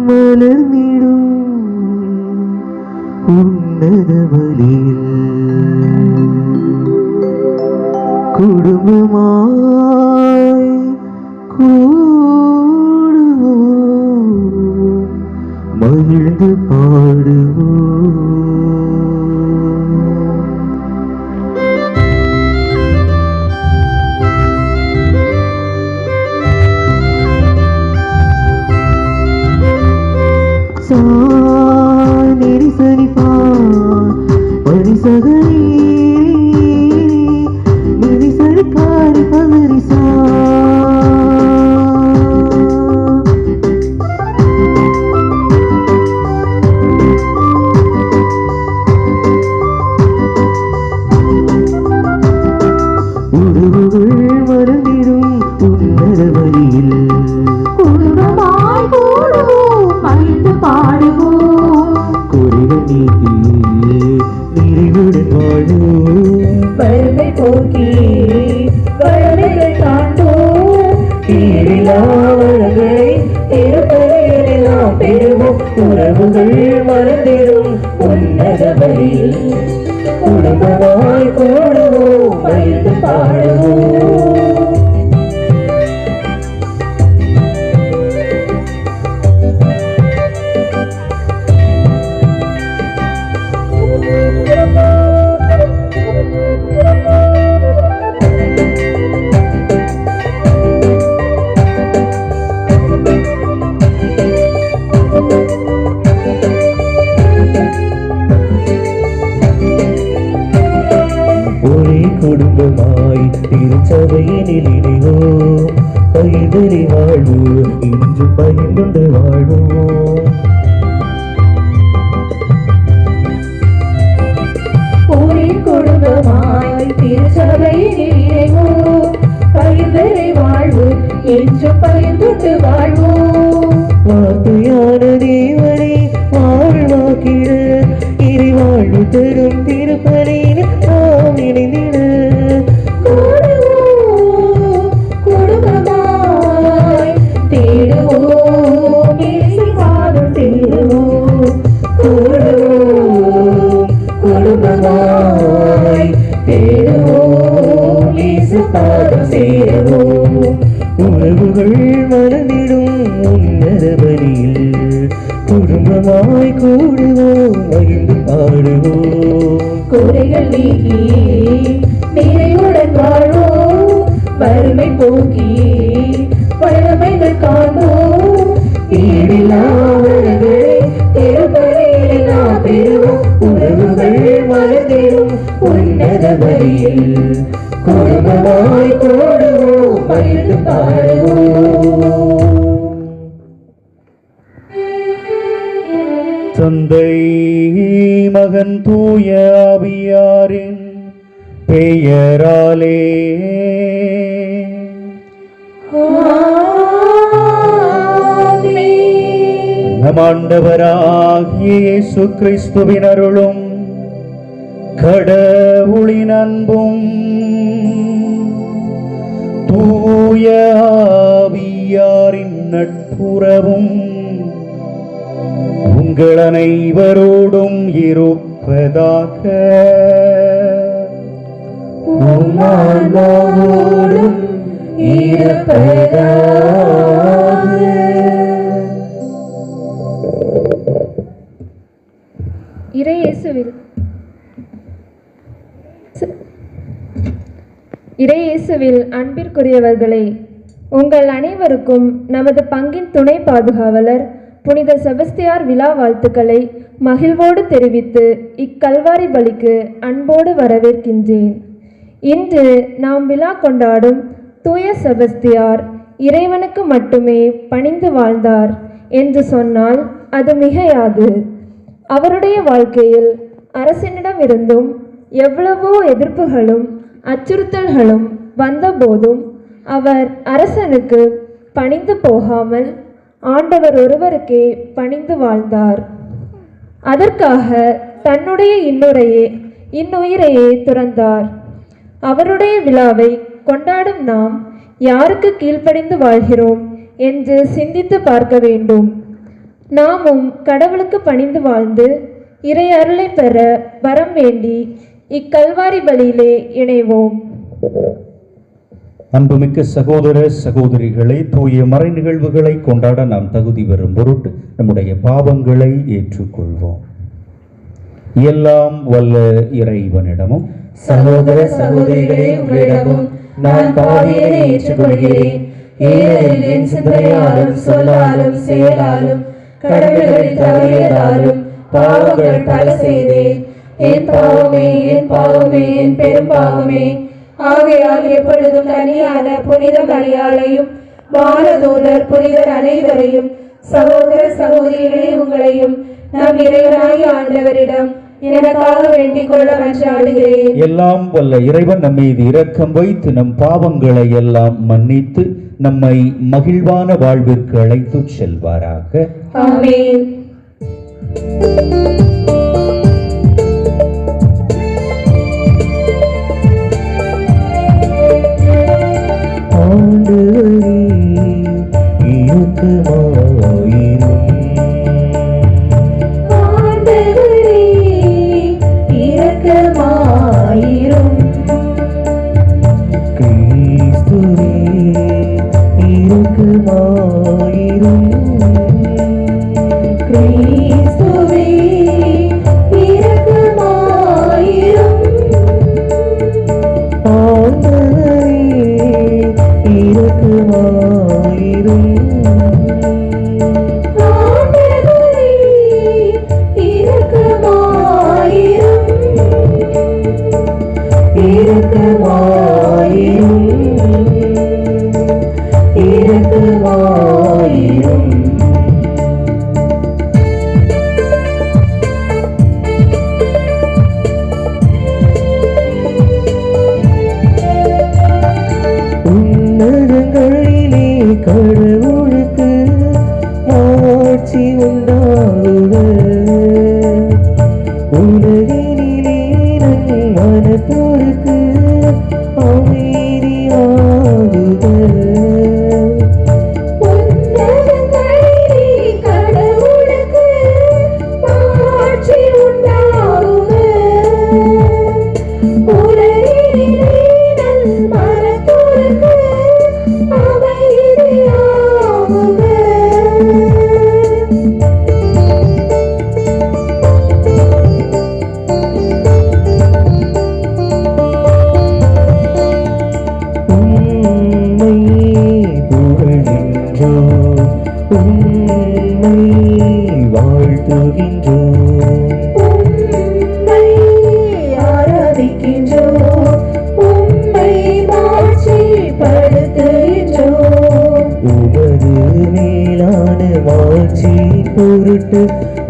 மலர்ந்திடும் உன்னத வழியில் குடும்பமாய் கூடுவோம், மகிழ்ந்து பாடுவோம். நெறி சனிப்பா பனி சகரி நெறி சனிக்காரி பகரிசா உறவுகள் மறந்திடும் உன்னத வழியில் குடும்பமாய் கூடுவோம், மகிழ்ந்து பாடுவோம். குறைகள் நீக்கி நிறைவுடன் வாழுவோம், வறுமை போக்கி வறுமைகள் காண்போம். தீரிலா வளங்களை திருப்பதியிலே நாம் பெறுவோம். உறவுகள் மறந்திடும் உன்னத வழியில் குடும்பமாய் கூடுவோம், மகிழ்ந்து பாடுவோம். ஒரே குடும்பமாய் திருச்சபையினில் இணைவோம், பகிர்ந்தறி வாழ்வோம், இன்று பகிர்ந்து வாழ்வோம். ஒரே குடும்பமாய் திருச்சபையில் இணைவோம், பகிர்ந்தறை வாழ்வோம், என்று பகிர்ந்து வாழ்வோம். வார்த்தையான தேவனை வாழ்வாக்கிட இறைவாழ்வு தரும் திருப்பலியில் நாம் இணைந்திட கூடுவோம், குடும்பமாய் தேடுவோம், இயேசு பாதம் தேடுவோம். கூடுவோம், குடும்பமாய் தேடுவோம், இயேசு பாதம் சேருவோம். உறவுகள் மறந்திடும் உன்னத வழியில் குடும்பமாய் கூடுவோம், மகிழ்ந்து பாடுவோம். குறைகள் நீக்கி நிறைவுடன் வாழ்வோம், வறுமை போக்கி வளமைகள் காண்போம். ஈடில்லா வளங்களை திருப்பலியிலே நாம் பெறுவோம். உறவுகள் மறந்திடும் உன்னத வழியில் குடும்பமாய் கூடுவோம், மகிழ்ந்து பாடுவோம். தந்தை மகன் தூய ஆவியாரின் பெயராலே நம் ஆண்டவராகிய இயேசு கிறிஸ்துவின் அருளும் கடவுளின் அன்பும் தூய ஆவியாரின் நட்புறவும் உங்கள் அனைவரோடும் இருப்பதாக. உம்மாவோடும் இருப்பதாக. இறையேசுவில் அன்பிற்குரியவர்களே, உங்கள் அனைவருக்கும் நமது பங்கின் துணை பாதுகாவலர் புனித செபஸ்தியார் விழா வாழ்த்துக்களை மகிழ்வோடு தெரிவித்து இக்கல்வாரி பலிக்கு அன்போடு வரவேற்கின்றேன். இன்று நாம் விழா கொண்டாடும் தூய செபஸ்தியார் இறைவனுக்கு மட்டுமே பணிந்து வாழ்ந்தார் என்று சொன்னால் அது மிகையாது. அவருடைய வாழ்க்கையில் அரசனிடமிருந்தும் எவ்வளவோ எதிர்ப்புகளும் அச்சுறுத்தல்களும் வந்தபோதும் அவர் அரசனுக்கு பணிந்து போகாமல் ஆண்டவர் ஒருவருக்கே பணிந்து வாழ்ந்தார். அதற்காக தன்னுடைய இன்னுயிரையே துறந்தார். அவருடைய விழாவை கொண்டாடும் நாம் யாருக்கு கீழ்ப்படிந்து வாழ்கிறோம் என்று சிந்தித்து பார்க்க வேண்டும். நாமும் கடவுளுக்கு பணிந்து வாழ்ந்து இறை அருளை பெற வரம் வேண்டி இக்கல்வாரி பலியிலே இணைவோம். அன்புமிக்க சகோதர சகோதரிகளை, தூய மறை நிகழ்வுகளை கொண்டாட நாம் தகுதி பெறும் பொருட்டு நம்முடைய பாவங்களை ஏற்றுக்கொள்வோம். எல்லாம் வல்ல இறைவனிடமும் சகோதர சகோதரிகளே, உங்களிடமும் நான் பாவியனை ஏற்றுக்கொள்கிறேன். ஏனெனில் சிந்தனையாலும் சொல்லாலும் செயலாலும் கடவுள்களில் தவறியதாலும் பாவங்கள் பல செய்தேன். என் பாவமே, என் பாவமே, என் பெரும் பாவமே. ஆகையால் எப்பொழுதும் தனியான புனித மரியாளையும் வானதூதர் புனிதர் அனைவரையும் சகோதர சகோதரிகளே உங்களையும் நம் இறைவனாகிய ஆண்டவரிடம் எனக்காக வேண்டிக் கொள்ள மன்றாடுகிறேன். எல்லாம் வல்ல இறைவன் நம் மீது இரக்கம் வைத்து நம் பாவங்களை எல்லாம் மன்னித்து நம்மை மகிழ்வான வாழ்விற்கு அழைத்துச் செல்வாராக. ஆமென்.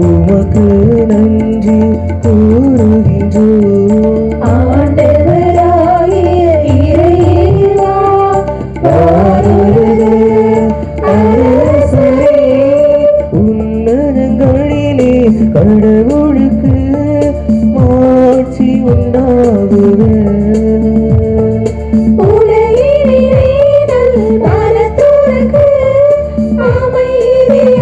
உமக்கு நன்றி கூறுகின்றோம். ஆண்டவராகிய இறைவா, வாருலக அரசரே, உன்னதங்களிலே கடவுளுக்கு ஆட்சி உண்டாகுக. உலகினிலே நல்மனத்தோர்க்கு அமைதியாகுக.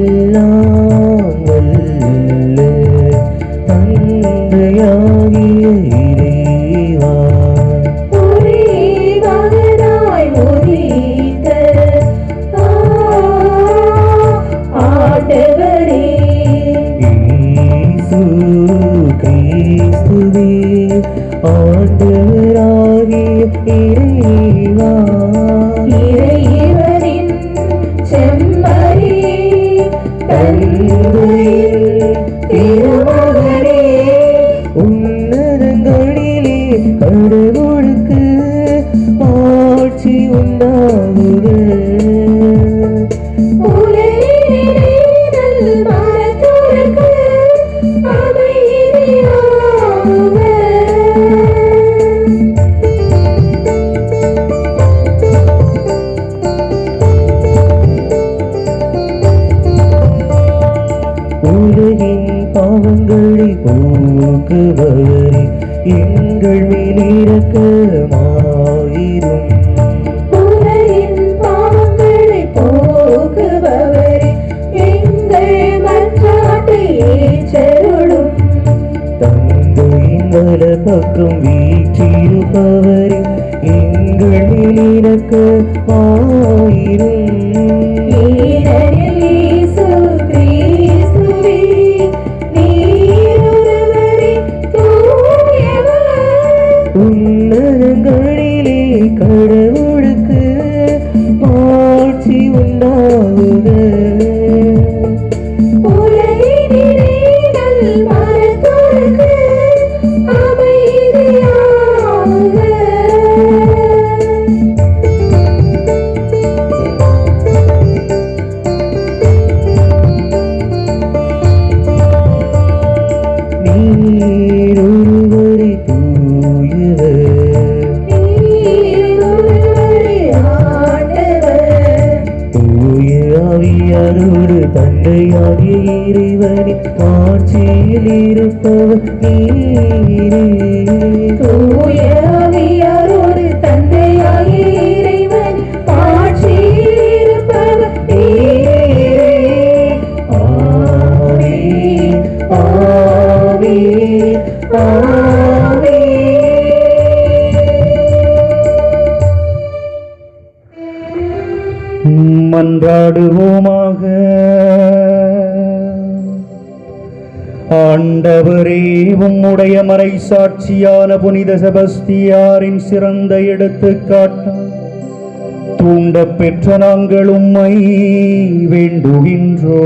எல்லாம் வல்ல தந்தையாகிய இறைவா, ஒரே மகனாய் உதித்த ஆண்டவரே, இயேசு கிறிஸ்துவே, ஆண்டவராகிய இறைவா, இறைவனின் செம்மறியே, தந்தையின் திருமகனே, உன்னதங்களிலே கடவுளுக்கு ஆட்சி உண்டாகுக. உலகினிலே நல்மனத்தோர்க்கு அமைதியாகுக. பாவங்களை போக்குபவரே எங்கள் மேல் இரக்கமாயிரும். உலகின் பாவங்களை போக்குபவரே எங்கள் மன்றாட்டை ஏற்றருளும். தந்தையின் வலப்பக்கம் வீற்றிருப்பவரே எங்கள் மேல் இரக்கமாயிரும். ஏனெனில் இயேசு கிறிஸ்துவே நீர் ஒருவரே தூயவர். உன்னதங்களிலே கடவுளுக்கு ஆட்சி உண்டாகுக. உலகினிலே நல்மனத்தோருக்கு அமைதியாகுக. நீர் ஒருவரே தூயவர். நீர் ஒருவரே ஆண்டவர். தூய ஆவியாரோடு தந்தையாகிய இறைவனின் ஆட்சியில் இருப்பவர் நீரே. தூய ஆவியாரோடு தந்தையாகிய இறைவன் ஆட்சியில் இருப்பவர் நீரே. ஆமென், ஆமென், ஆமென். மன்றாடுவோமாக. ஆண்டவரே, உம்முடைய மறை சாட்சியான புனித செபஸ்தியாரின் சிறந்த எடுத்துக்காட்டால் தூண்ட பெற்ற நாங்கள் உம்மை வேண்டுகின்றோ.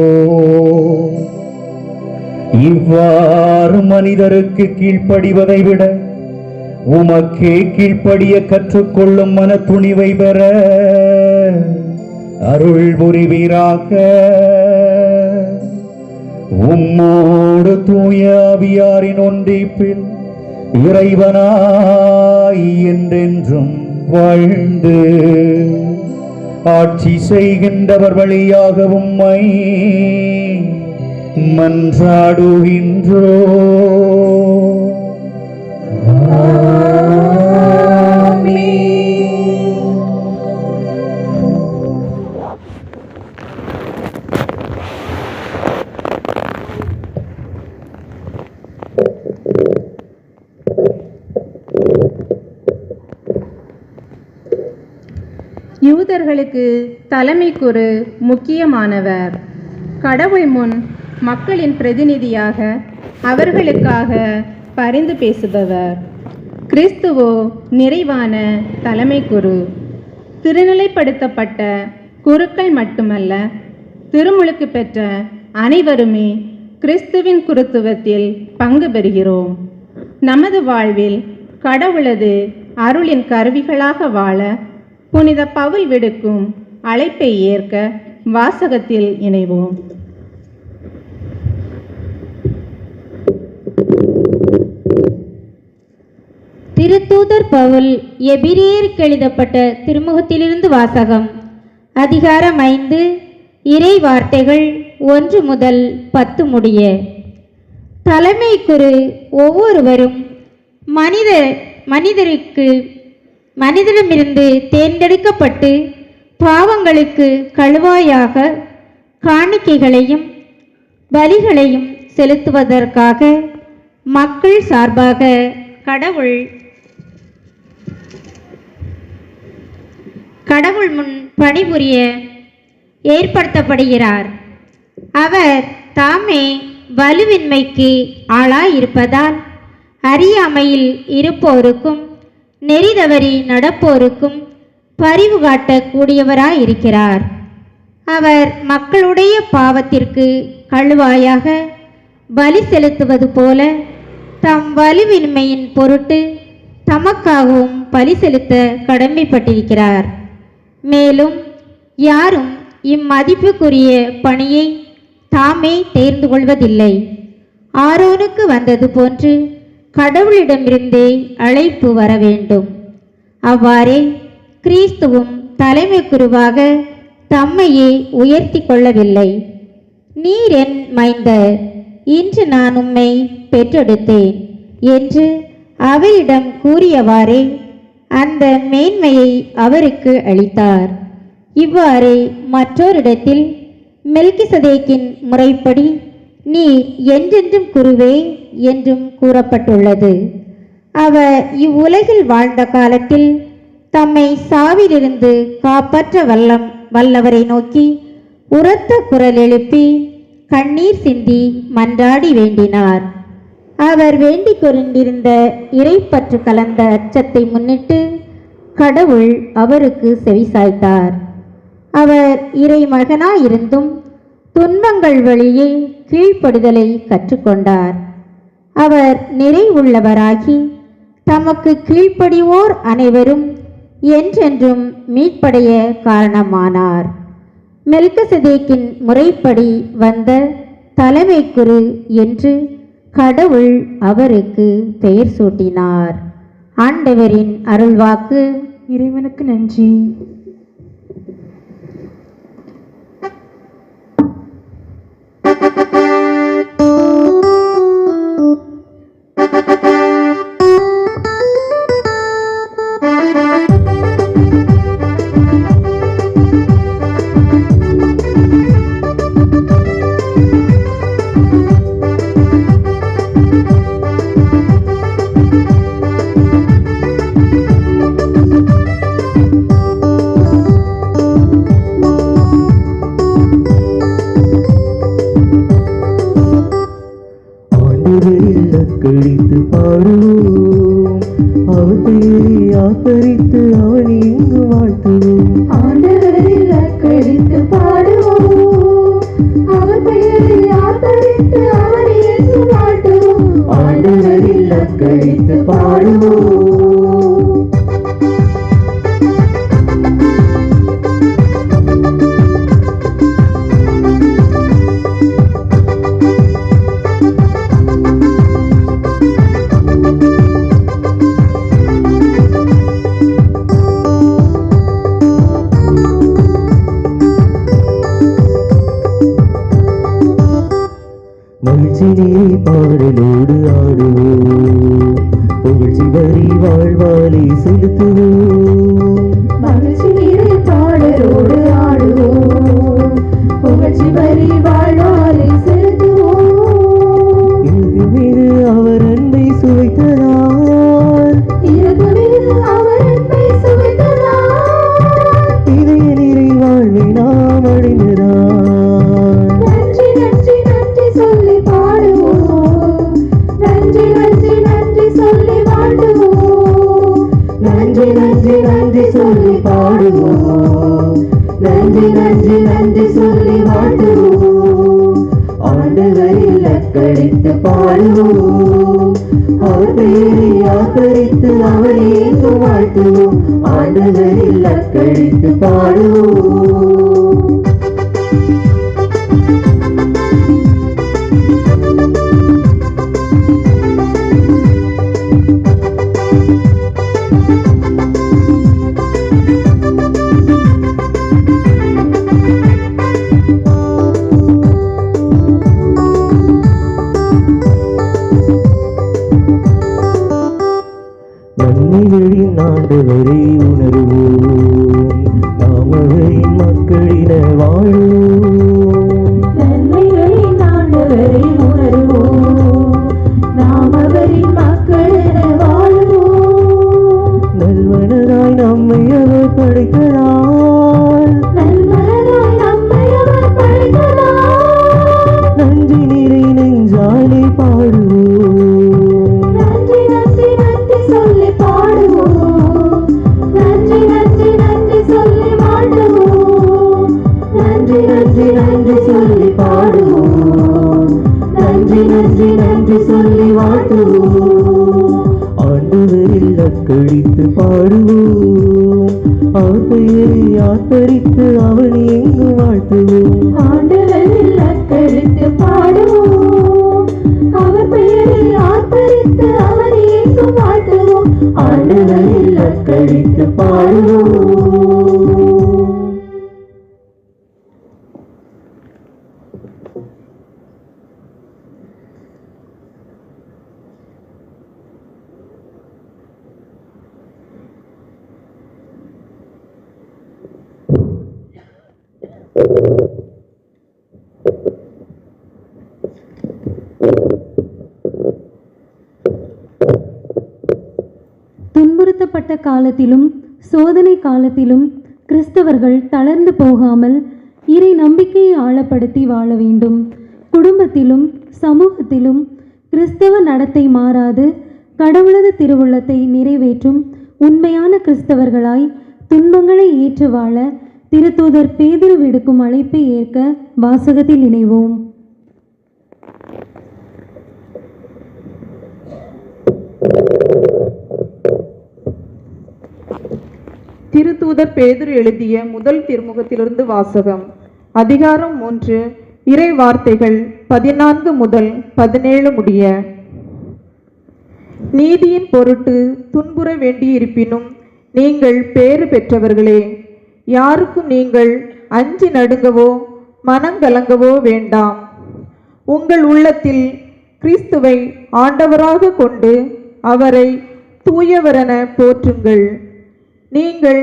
இவ்வாறு மனிதருக்கு கீழ்ப்படிவதை விட உமக்கே கீழ்ப்படிய கற்றுக்கொள்ளும் மன துணிவை பெற அருள் புரிவீராக. உம்மோடு தூய ஆவியாரின் ஒன்றிப்பில் இறைவனாய் என்றென்றும் வாழ்ந்து ஆட்சி செய்கின்றவர் வழியாக உம்மை மன்றாடுகின்றோ. யூதர்களுக்கு தலைமை குரு முக்கியமானவர். கடவுள் முன் மக்களின் பிரதிநிதியாக அவர்களுக்காக பரிந்து பேசுபவர். கிறிஸ்துவோ நிறைவான தலைமை குரு. திருநிலைப்படுத்தப்பட்ட குருக்கள் மட்டுமல்ல, திருமுழுக்கு பெற்ற அனைவருமே கிறிஸ்துவின் குருத்துவத்தில் பங்கு பெறுகிறோம். நமது வாழ்வில் கடவுளது அருளின் கருவிகளாக வாழ புனித பவுல் விடுக்கும் அழைப்பை ஏற்க வாசகத்தில் இணைவோம். திருத்தூதர் பவுல் எபிரேயருக்கு எழுதப்பட்ட திருமுகத்திலிருந்து வாசகம். அதிகாரம் 5, இறை வார்த்தைகள் 1 முதல் 10 முடிய. தலைமை குரு ஒவ்வொருவரும் மனிதனிடமிருந்து தேர்ந்தெடுக்கப்பட்டு பாவங்களுக்கு கழுவாயாக காணிக்கைகளையும் பலிகளையும் செலுத்துவதற்காக மக்கள் சார்பாக கடவுள் முன் பணிபுரிய ஏற்படுத்தப்படுகிறார். அவர் தாமே வலுவின்மைக்கு ஆளாயிருப்பதால் அறியாமையில் இருப்போருக்கும் நெறி தவறி நடப்போருக்கும் பரிவு காட்டக்கூடியவராயிருக்கிறார். அவர் மக்களுடைய பாவத்திற்கு கழுவாயாக பலி செலுத்துவது போல தம் வலுவின்மையின் பொருட்டு தமக்காகவும் பலி செலுத்த கடமைப்பட்டிருக்கிறார். மேலும் யாரும் இம்மதிப்புக்குரிய பணியை தாமே தேர்ந்து கொள்வதில்லை. ஆரோனுக்கு வந்தது போன்று கடவுளிடமிருந்தே அழைப்பு வர வேண்டும். அவ்வாறே கிறிஸ்துவும் தலைமை குருவாக தம்மையே உயர்த்தி கொள்ளவில்லை. நீர் என் மைந்தர், இன்று நான் உம்மை பெற்றெடுத்தேன் என்று அவரிடம் கூறியவாறே அந்த மேன்மையை அவருக்கு அளித்தார். இவ்வாறே மற்றோரிடத்தில் மெல்கிசதேக்கின் முறைப்படி நீர் என்றென்றும் குருவே என்றும் கூறப்பட்டுள்ளது. அவர் இவ்வுலகில் வாழ்ந்த காலத்தில் தம்மை சாவிலிருந்து காப்பாற்ற வல்லவரை நோக்கி உரத்த குரல் எழுப்பி கண்ணீர் சிந்தி மன்றாடி வேண்டினார். அவர் வேண்டிக் கொண்டிருந்த இறைப்பற்று கலந்த அச்சத்தை முன்னிட்டு கடவுள் அவருக்கு செவிசாய்த்தார். அவர் இறைமகனாயிருந்தும் துன்பங்கள் வழியே கீழ்ப்படுதலை கற்றுக்கொண்டார். அவர் நிறைவுள்ளவராகி தமக்கு கீழ்ப்படிவோர் அனைவரும் என்றென்றும் மீட்படைய காரணமானார். மெல்கிசதேக்கின் முறைப்படி வந்த தலைமை குரு என்று கடவுள் அவருக்கு பெயர் சூட்டினார். ஆண்டவரின் அருள்வாக்கு. இறைவனுக்கு நன்றி. கழித்து பாடுவோம், அவர் பெயரை ஆசரித்து அவனை இங்கு வாழ்த்துவோம். ஆண்டவரில் அக்கழித்து பாடுவோம், அவர் பெயரை ஆசரித்து அவனை இங்கு வாழ்த்துவோம். ஆண்டவரில் அக்கழித்து பாடுவோம். மகிழ்ச்சியை பாடலோடு ஆடுவோம், புகழ்ச்சி வரி வாழ்வாலை செலுத்துவோம். மகிழ்ச்சி நீரை பாடலோடு ஆடுவோம், புகழ்ச்சி வரி வாழ்வாலை செலுத்துவோம். இறுதி மீது அவர் அன்பை சுவைத்ததால், இறகு மீது அவர் அன்பை சுவைத்ததால், இதய நிறை வாழ்வை நாம் அடைந்ததால். நன்றி நன்றி நன்றி சொல்லி பாடுவோம், நன்றி நன்றி நன்றி சொல்லி வாழ்த்துவோம். நன்றி நன்றி நன்றி சொல்லி பாடுவோம், நன்றி நன்றி நன்றி சொல்லி வாழ்த்துவோம். ஆண்டவரில் அக்கழித்து பாடுவோம், அவர் பெயரை ஆசரித்து அவரை எங்கு வாழ்த்துவோம். ஆண்டவரில் அக்கழித்து பாடுவோம். நன்மைகளின் ஆண்டவரை உணர்வோம், நாம் அவரின் மக்களின வாழ்வோம். நன்மைகளின் ஆண்டவரை உணர்வோம், நாம் அவரின் மக்களென வாழ்வோம். நல்வனராய் நம்மை அவர் படைத்ததால், நல்மனதாய் நம்மை அவர் படைத்ததால், நன்றி நிறை நெஞ்சாலே பாடுவோம். நன்றி நன்றி நன்றி சொல்லி பாடுவோம், நன்றி நன்றி நன்றி சொல்லி வாழ்த்துவோம். நன்றி நன்றி நன்றி சொல்லி பாடுவோம், நன்றி நன்றி நன்றி சொல்லி வாழ்த்துவோம். ஆண்டவரில் அக்கழித்து பாடுவோம், அவர் பெயரை ஆசரித்து அவனை எங்கு வாழ்த்துவோம். ஆண்டவரில் அக்கழித்து பாடுவோம், அவர் பெயரை ஆர்ப்பரித்து அவரை எங்கும் வாழ்த்துவோம். ஆண்டவரில் அக்கழித்து பாடுவோம். துன்புறுத்தப்பட்ட காலத்திலும் சோதனை காலத்திலும் கிறிஸ்தவர்கள் தளர்ந்து போகாமல் இறை நம்பிக்கையை ஆழப்படுத்தி வாழ வேண்டும். குடும்பத்திலும் சமூகத்திலும் கிறிஸ்தவ நடத்தை மாறாது கடவுளது திருவுள்ளத்தை நிறைவேற்றும் உண்மையான கிறிஸ்தவர்களாய் துன்பங்களை ஏற்று வாழ திருத்தூதர் பேதுரு விடுக்கும் அழைப்பை ஏற்க வாசகத்தில் இணைவோம். திருத்தூதர் பேதுரு எழுதிய முதல் திருமுகத்திலிருந்து வாசகம். அதிகாரம் 3, இறை வார்த்தைகள் 14 முதல் 17 முடிய. நீதியின் பொருட்டு துன்புற வேண்டியிருப்பினும் நீங்கள் பேறு பெற்றவர்களே. யாருக்கும் நீங்கள் அஞ்சி நடுங்கவோ மனங்கலங்கவோ வேண்டாம். உங்கள் உள்ளத்தில் கிறிஸ்துவை ஆண்டவராக கொண்டு அவரை தூயவரென போற்றுங்கள். நீங்கள்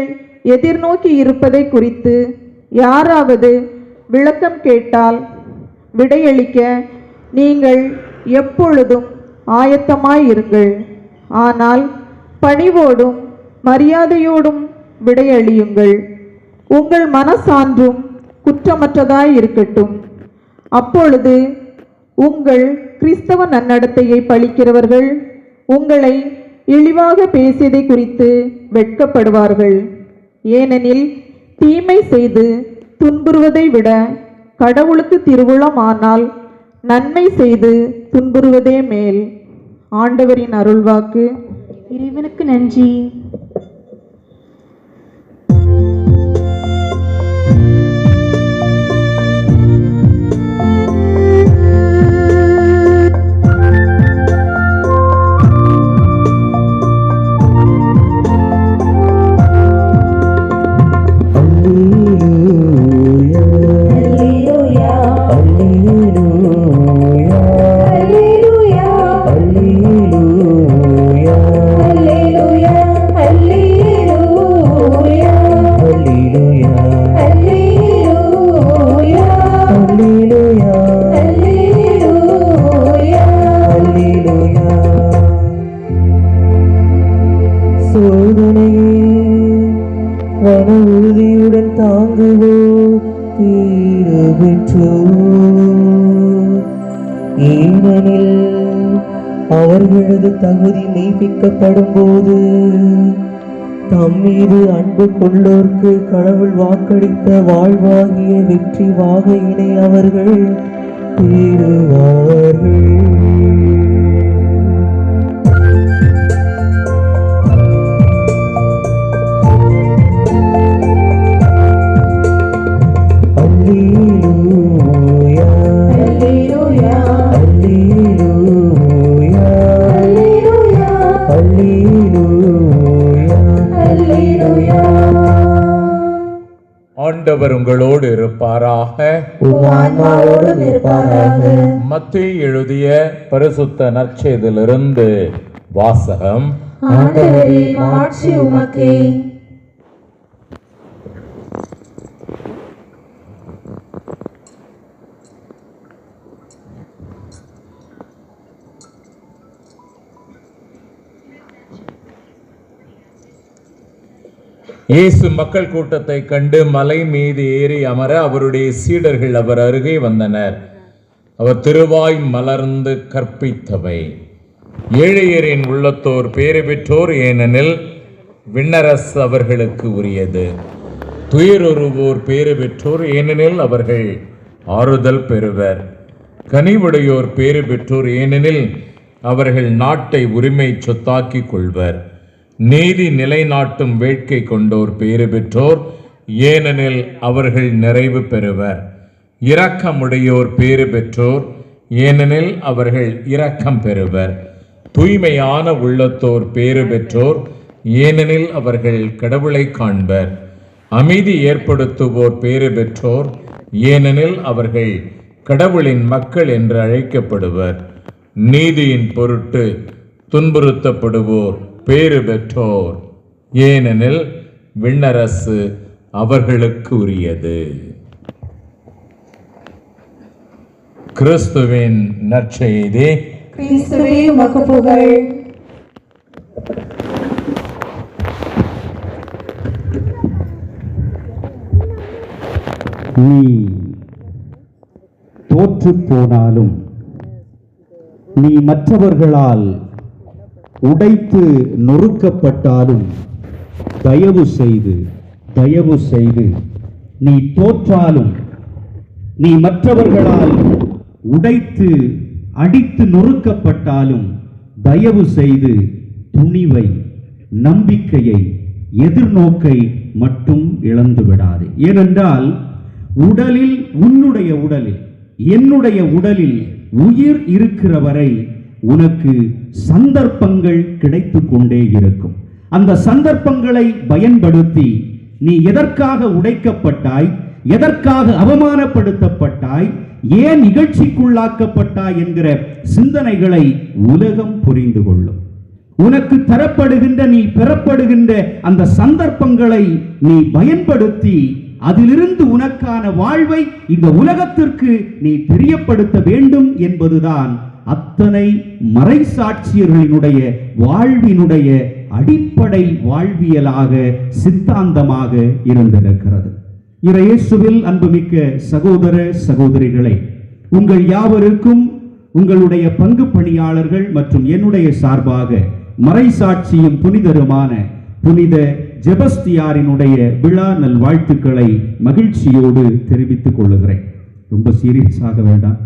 எதிர்நோக்கி இருப்பதை குறித்து யாராவது விளக்கம் கேட்டால் விடையளிக்க நீங்கள் எப்பொழுதும் ஆயத்தமாயிருங்கள். ஆனால் பணிவோடும் மரியாதையோடும் விடையளியுங்கள். உங்கள் மனசான்றும் குற்றமற்றதாய் இருக்கட்டும். அப்பொழுது உங்கள் கிறிஸ்தவ நன்னடத்தையை பழிக்கிறவர்கள் உங்களை இழிவாக பேசியதை குறித்து வெட்கப்படுவார்கள். ஏனெனில் தீமை செய்து துன்புறுவதை விட கடவுளுக்கு திருவுளமானால் நன்மை செய்து துன்புறுவதே மேல். ஆண்டவரின் அருள்வாக்கு. இறைவனுக்கு நன்றி. உறுதியுடன் தாங்குவோ தீரு பெற்றோ. ஏனெனில் அவர்களது தகுதி மெய்ப்பிக்கப்படும் போது தம் மீது அன்பு கொள்ளோர்க்கு கடவுள் வாக்களித்த வாழ்வாகிய வெற்றி வாகையினை அவர்கள் பெறுவார்கள். ஆண்டவர் உங்களோடு இருப்பாராக. மத்தேயு எழுதிய பரிசுத்த நற்செய்தியிலிருந்து வாசகம். இயேசு மக்கள் கூட்டத்தை கண்டு மலை மீது ஏறி அமர அவருடைய சீடர்கள் அவர் அருகே வந்தனர். அவர் திருவாய் மலர்ந்து கற்பித்தவை. ஏழையரின் உள்ளத்தோர் பேறு பெற்றோர், ஏனெனில் விண்ணரசு அவர்களுக்கு உரியது. துயருறுவோர் பேறு பெற்றோர், ஏனெனில் அவர்கள் ஆறுதல் பெறுவர். கனிவுடையோர் பேறு பெற்றோர், ஏனெனில் அவர்கள் நாட்டை உரிமை சொத்தாக்கி கொள்வர். நீதி நிலைநாட்டும் வேட்கை கொண்டோர் பேறு பெற்றோர், ஏனெனில் அவர்கள் நிறைவு பெறுவர். இரக்கமுடையோர் பேறு பெற்றோர், ஏனெனில் அவர்கள் இரக்கம் பெறுவர். தூய்மையான உள்ளத்தோர் பேறு பெற்றோர், ஏனெனில் அவர்கள் கடவுளை காண்பர். அமைதி ஏற்படுத்துவோர் பேறு பெற்றோர், ஏனெனில் அவர்கள் கடவுளின் மக்கள் என்று அழைக்கப்படுவர். நீதியின் பொருட்டு துன்புறுத்தப்படுவோர் பேறு பெற்றோர், ஏனெனில் விண்ணரசு அவர்களுக்கு உரியது. கிறிஸ்துவின் நற்செய்தி. கிறிஸ்துவே உமக்கு புகழ். நீ தோற்று போனாலும், நீ மற்றவர்களால் உடைத்து நொறுக்கப்பட்டாலும், தயவு செய்து நீ தோற்றாலும், நீ மற்றவர்களால் உடைத்து அடித்து நொறுக்கப்பட்டாலும், தயவு செய்து துணிவை, நம்பிக்கையை, எதிர்நோக்கை மட்டும் இழந்து விடாதே. ஏனென்றால் உடலில், உன்னுடைய உடலில், என்னுடைய உடலில் உயிர் இருக்கிற வரை உனக்கு சந்தர்ப்பங்கள் கிடைத்து கொண்டே இருக்கும். அந்த சந்தர்ப்பங்களை பயன்படுத்தி நீ எதற்காக உடைக்கப்பட்டாய், எதற்காக அவமானப்படுத்தப்பட்டாய், ஏன் நிகழ்ச்சிக்குள்ளாக்கப்பட்டாய் என்கிற சிந்தனைகளை உலகம் புரிந்து கொள்ளும். உனக்கு தரப்படுகின்ற, நீ பெறப்படுகின்ற அந்த சந்தர்ப்பங்களை நீ பயன்படுத்தி அதிலிருந்து உனக்கான வாழ்வை இந்த உலகத்திற்கு நீ தெரியப்படுத்த வேண்டும் என்பதுதான் அத்தனை மறைசாட்சியர்களினுடைய வாழ்வினுடைய அடிப்படை வாழ்வியலாக, சித்தாந்தமாக இருந்திருக்கிறது. இயேசுவில் அன்புமிக்க சகோதர சகோதரிகளை, உங்கள் யாவருக்கும் உங்களுடைய பங்கு பணியாளர்கள் மற்றும் என்னுடைய சார்பாக மறைசாட்சியும் புனிதருமான புனித ஜெபஸ்தியாரினுடைய விழா நல் வாழ்த்துக்களை மகிழ்ச்சியோடு தெரிவித்துக் கொள்ளுகிறேன். ரொம்ப சீரியஸாக வேண்டாம்,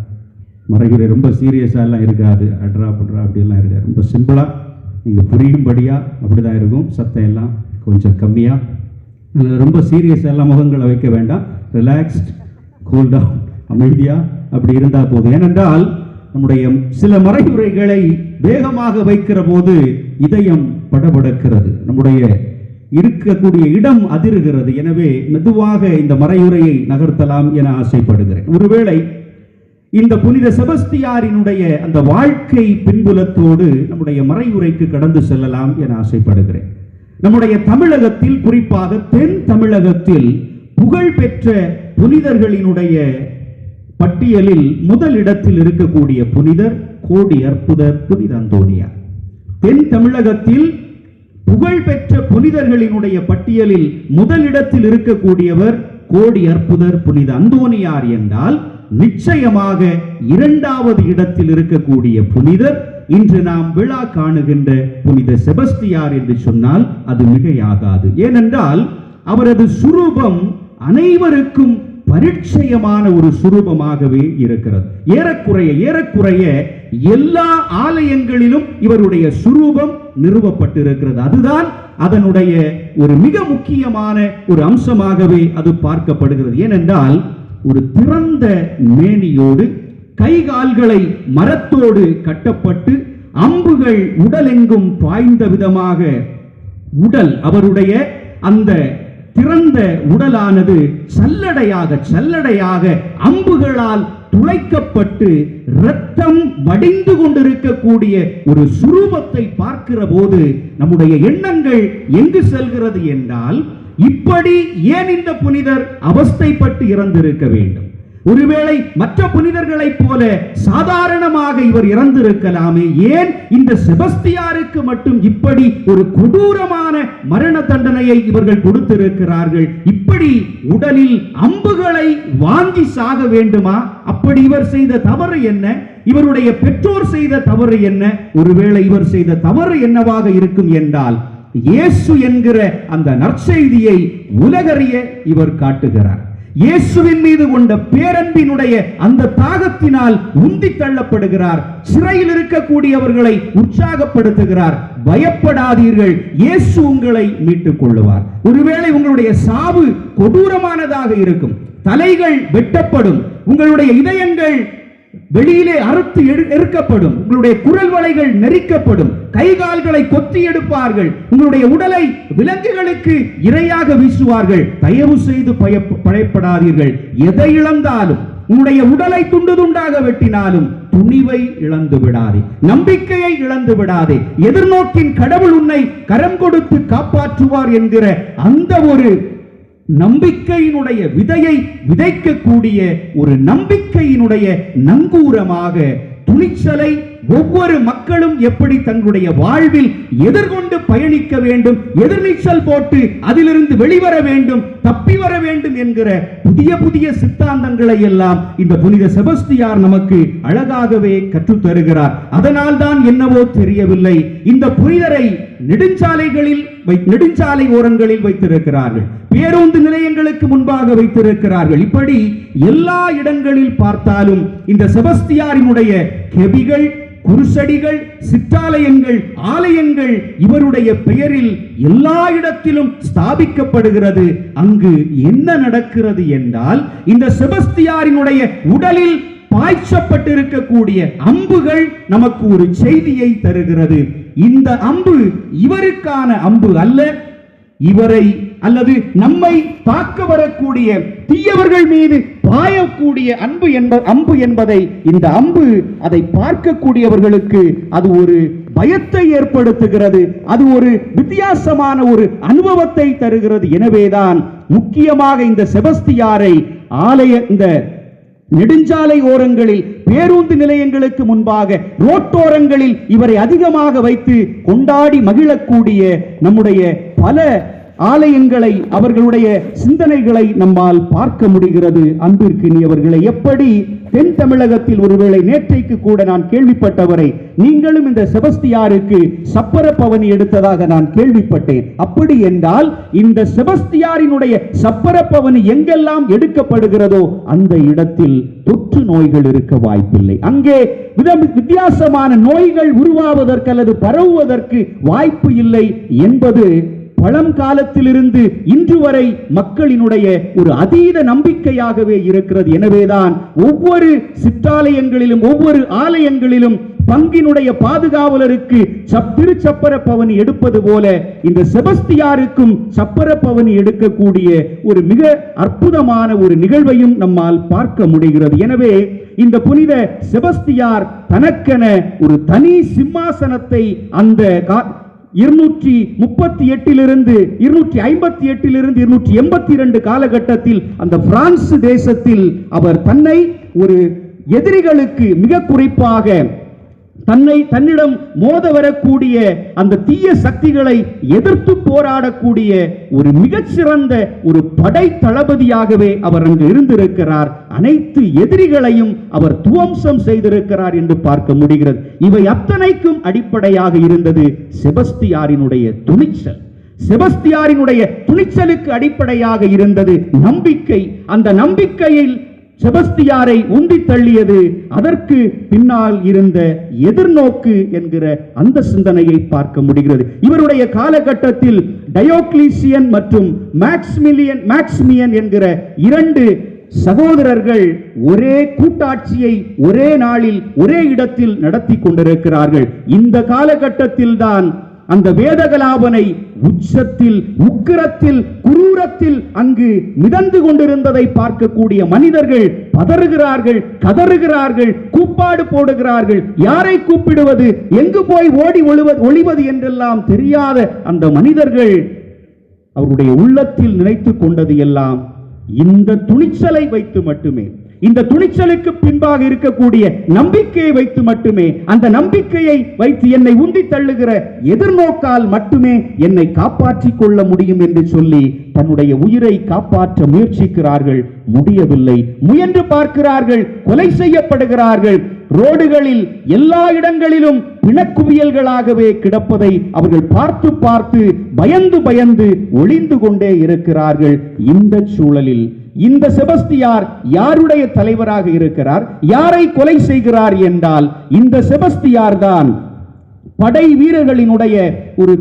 மறைகுறை ரொம்ப சீரியஸாலாம் இருக்காது, அட்ரா பட்ரா அப்படியெல்லாம் இருக்காது. ரொம்ப சிம்பிளாக நீங்கள் புரியும்படியாக அப்படி தான் இருக்கும். சத்தம் எல்லாம் கொஞ்சம் கம்மியாக, ரொம்ப சீரியஸ் எல்லாம் முகங்களை வைக்க வேண்டாம். ரிலாக்ஸ்ட், கூல் டவுன், அமைதியாக அப்படி இருந்தால் போதும். ஏனென்றால் நம்முடைய சில மறையுரைகளை வேகமாக வைக்கிற போது இதயம் படபடக்கிறது, நம்முடைய இருக்கக்கூடிய இடம் அதிருகிறது. எனவே மெதுவாக இந்த மறையுரையை நகர்த்தலாம் என ஆசைப்படுகிறேன். ஒருவேளை இந்த புனித செபஸ்தியாரினுடைய அந்த வாழ்க்கை பின்புலத்தோடு நம்முடைய மறையுரைக்கு கடந்து செல்லலாம் என ஆசைப்படுகிறேன். நம்முடைய தமிழகத்தில், குறிப்பாக தென் தமிழகத்தில் புகழ்பெற்ற புனிதர்களினுடைய பட்டியலில் முதலிடத்தில் இருக்கக்கூடிய புனிதர் கோடி அற்புதர் புனித அந்தோனியார். தென் தமிழகத்தில் புகழ்பெற்ற புனிதர்களினுடைய பட்டியலில் முதலிடத்தில் இருக்கக்கூடியவர் கோடி அற்புதர் புனித அந்தோனியார் என்றால், நிச்சயமாக இரண்டாவது இடத்தில் இருக்கக்கூடிய புனிதர் இன்று நாம் விழா காணுகின்ற புனித செபஸ்தியார் என்று சொன்னால் அது மிகையாகாது. ஏனென்றால் அவரது சுரூபம் அனைவருக்கும் பரிச்சயமான ஒரு சுரூபமாகவே இருக்கிறது. ஏறக்குறைய எல்லா ஆலயங்களிலும் இவருடைய சுரூபம் நிறுவப்பட்டிருக்கிறது. அதுதான் அதனுடைய ஒரு மிக முக்கியமான ஒரு அம்சமாகவே அது பார்க்கப்படுகிறது. ஏனென்றால் ஒரு திறந்த மேனியோடு, கை கால்களை மரத்தோடு கட்டப்பட்டு, அம்புகள் உடலெங்கும் பாய்ந்த விதமாக உடல், அவருடைய அந்த திறந்த உடலானது சல்லடையாக அம்புகளால் துளைக்கப்பட்டு இரத்தம் வடிந்து கொண்டிருக்கக்கூடிய ஒரு சுரூபத்தை பார்க்கிற போது நம்முடைய எண்ணங்கள் எங்கு செல்கிறது என்றால், இப்படி ஏன் இந்த புனிதர் அவஸ்தைப்பட்டு இறந்திருக்க வேண்டும்? ஒருவேளை மற்ற புனிதர்களைப் போல சாதாரணமாக இவர் இறந்திருக்கலாமே, ஏன் இந்த செபஸ்தியாருக்கு மட்டும் இப்படி ஒரு கொடூரமான மரண தண்டனையை இவர்கள் கொடுத்திருக்கிறார்கள்? இப்படி உடலில் அம்புகளை வாங்கி சாக வேண்டுமா? அப்படி இவர் செய்த தவறு என்ன? இவருடைய பெற்றோர் செய்த தவறு என்ன? ஒருவேளை இவர் செய்த தவறு என்னவாக இருக்கும் என்றால், இயேசு என்கிற அந்த நற்செய்தியை உலகறிய இவர் காட்டுகிறார். இயேசுவின் மீது கொண்ட பேரன்பினுடைய அந்த தாகத்தினால் உந்தி தள்ளப்படுகிறார். சிறையில் இருக்கக்கூடியவர்களை உற்சாகப்படுத்துகிறார். பயப்படாதீர்கள், இயேசு உங்களை மீட்டுக் கொள்ளுவார். ஒருவேளை உங்களுடைய சாவு கொடூரமானதாக இருக்கும், தலைகள் வெட்டப்படும், உங்களுடைய இதயங்கள் வெளியிலே அறுத்து எடுக்கப்படும், உங்களுடைய குரல் வளைகள் நெரிக்கப்படும், கை கால்களை கொத்தி எடுப்பார்கள், உங்களுடைய உடலை விலங்குகளுக்கு இரையாக வீசுவார்கள். தயவு செய்து பயப்படாதீர்கள். எதை இழந்தாலும், உன்னுடைய உடலை துண்டு துண்டாக வெட்டினாலும் துணிவை இழந்து விடாதே, நம்பிக்கையை இழந்து விடாதே. எதிர்நோக்கின் கடவுள் உன்னை கரம் கொடுத்து காப்பாற்றுவார் என்கிற அந்த ஒரு நம்பிக்கையினுடைய விதையை விதைக்கக்கூடிய ஒரு நம்பிக்கையினுடைய நங்கூரமாக துணிச்சலை ஒவ்வொரு மக்களும் எப்படி தங்களுடைய வாழ்வில் எதிர்கொண்டு பயணிக்க வேண்டும், எதிர்நீச்சல் போட்டு அதிலிருந்து வெளிவர வேண்டும், தப்பி வர வேண்டும் என்கிற புதிய புதிய சித்தாந்தங்களை எல்லாம் இந்த புனித செபஸ்தியார் நமக்கு அழகாகவே கற்றுத் தருகிறார். அதனால் தான் என்னவோ தெரியவில்லை, இந்த புனிதரை நெடுஞ்சாலை ஓரங்களில் வைத்திருக்கிறார்கள், பேருந்து நிலையங்களுக்கு முன்பாக வைத்திருக்கிறார்கள். இப்படி எல்லா இடங்களில் பார்த்தாலும் இந்த செபஸ்தியாரினுடைய கெபிகள், குருசடிகள், சிற்றாலயங்கள், ஆலயங்கள் இவருடைய பெயரில் எல்லா இடத்திலும் ஸ்தாபிக்கப்படுகிறது. அங்கு என்ன நடக்கிறது என்றால், இந்த செபஸ்தியாரினுடைய உடலில் பாய்ச்சப்பட்டிருக்கக்கூடிய அம்புகள் நமக்கு ஒரு செய்தியை தருகிறது. இந்த அம்பு இவருக்கான அம்பு அல்ல, இவரை அல்லது நம்மை தாக்க வரக்கூடிய தீயவர்கள் மீது பாயக்கூடிய அம்பு என்பதை இந்த அம்பு அதை பார்க்கக்கூடியவர்களுக்கு அது ஒரு பயத்தை ஏற்படுத்துகிறது, அது ஒரு வித்தியாசமான ஒரு அனுபவத்தை தருகிறது. எனவேதான் முக்கியமாக இந்த செபஸ்தியாரை இந்த நெடுஞ்சாலை ஓரங்களில், பேருந்து நிலையங்களுக்கு முன்பாக, ரோட்டோரங்களில் இவரை அதிகமாக வைத்து கொண்டாடி மகிழக்கூடிய நம்முடைய பல ஆலயங்களை, அவர்களுடைய சிந்தனைகளை நம்மால் பார்க்க முடிகிறது. அன்பிற்கினியவர்களை, எப்படி தென் தமிழகத்தில் ஒருவேளை நேற்றைக்கு கூட நான் கேள்விப்பட்டவரை, நீங்களும் இந்த செபஸ்தியாருக்கு சப்பர பவனி எடுத்ததாக நான் கேள்விப்பட்டேன். அப்படி என்றால் இந்த செபஸ்தியாரினுடைய சப்பர பவனி எங்கெல்லாம் எடுக்கப்படுகிறதோ அந்த இடத்தில் தொற்று நோய்கள் இருக்க வாய்ப்பில்லை. அங்கே வித்தியாசமான நோய்கள் உருவாவதற்கு அல்லது பரவுவதற்கு வாய்ப்பு இல்லை என்பது பழங்காலத்திலிருந்து இன்று வரை மக்களினுடைய ஒரு அதீத நம்பிக்கையாகவே இருக்கிறது. எனவேதான் ஒவ்வொரு சிற்றாலயங்களிலும் ஒவ்வொரு ஆலயங்களிலும் பங்கினுடைய பாதுகாவலருக்கு திருச்சப்பர பவனி எடுப்பது போல இந்த செபஸ்தியாருக்கும் சப்பர பவனி எடுக்கக்கூடிய ஒரு மிக அற்புதமான ஒரு நிகழ்வையும் நம்மால் பார்க்க முடிகிறது. எனவே இந்த புனித செபஸ்தியார் தனக்கென ஒரு தனி சிம்மாசனத்தை அந்த 238 258 282 காலகட்டத்தில் அந்த பிரான்ஸ் தேசத்தில் அவர் தன்னை ஒரு எதிரிகளுக்கு, மிக குறிப்பாக தன்னிடம் மோத வரக்கூடிய அந்த தீய சக்திகளை எதிர்த்து போராடக்கூடிய ஒரு மிகச்சிறந்த ஒரு படை தளபதியாகவே அவர் அங்கு இருந்திருக்கிறார். அனைத்து எதிரிகளையும் அவர் துவம்சம் செய்திருக்கிறார் என்று பார்க்க முடிகிறது. இவை அத்தனைக்கும் அடிப்படையாக இருந்தது செபஸ்தியாரினுடைய துணிச்சல். செபஸ்தியாரினுடைய துணிச்சலுக்கு அடிப்படையாக இருந்தது நம்பிக்கை. அந்த நம்பிக்கையில் செபஸ்தியாரை உந்தி தள்ளியது அதற்கு பின்னால் இருந்த எதிர்நோக்கு என்கிற அந்த சிந்தனையை பார்க்க முடிகிறது. இவருடைய காலகட்டத்தில் டயோக்ளீசியன் மற்றும் மேக்சிமியன் என்கிற 2 சகோதரர்கள் ஒரே கூட்டாட்சியை ஒரே நாளில் ஒரே இடத்தில் நடத்தி கொண்டிருக்கிறார்கள். இந்த காலகட்டத்தில் தான் அந்த வேதகலாபனை உச்சத்தில், உக்கிரத்தில், குரூரத்தில் அங்கு மிதந்து கொண்டிருந்ததை பார்க்கக்கூடிய மனிதர்கள் பதறுகிறார்கள், கதறுகிறார்கள், கூப்பாடு போடுகிறார்கள். யாரை கூப்பிடுவது, எங்கு போய் ஓடி ஒளிவது என்றெல்லாம் தெரியாத அந்த மனிதர்கள் அவருடைய உள்ளத்தில் நினைத்து கொண்டது எல்லாம் இந்த துணிச்சலை வைத்து மட்டுமே, இந்த துணிச்சலுக்கு பின்பாக இருக்கக்கூடிய நம்பிக்கையை வைத்து மட்டுமே, அந்த நம்பிக்கையை வைத்து என்னை உந்தி தள்ளுகிற எதிர்நோக்கால் மட்டுமே என்னை காப்பாற்றிக் கொள்ள முடியும் என்று சொல்லி தன்னுடைய உயிரை காப்பாற்ற முயற்சிக்கிறார்கள். முடியவில்லை. முயன்று பார்க்கிறார்கள், கொலை செய்யப்படுகிறார்கள். ரோடுகளில் எல்லா இடங்களிலும் பிணக்குவியல்களாகவே கிடப்பதை அவர்கள் பார்த்து பார்த்து பயந்து பயந்து ஒளிந்து கொண்டே இருக்கிறார்கள். இந்த சூழலில் இந்த செபஸ்தியார் யாருடைய தலைவராக இருக்கிறார், யாரை கொலை செய்கிறார் என்றால் இந்த செபஸ்தியார் தான் படை வீரர்களினுடைய ஒரு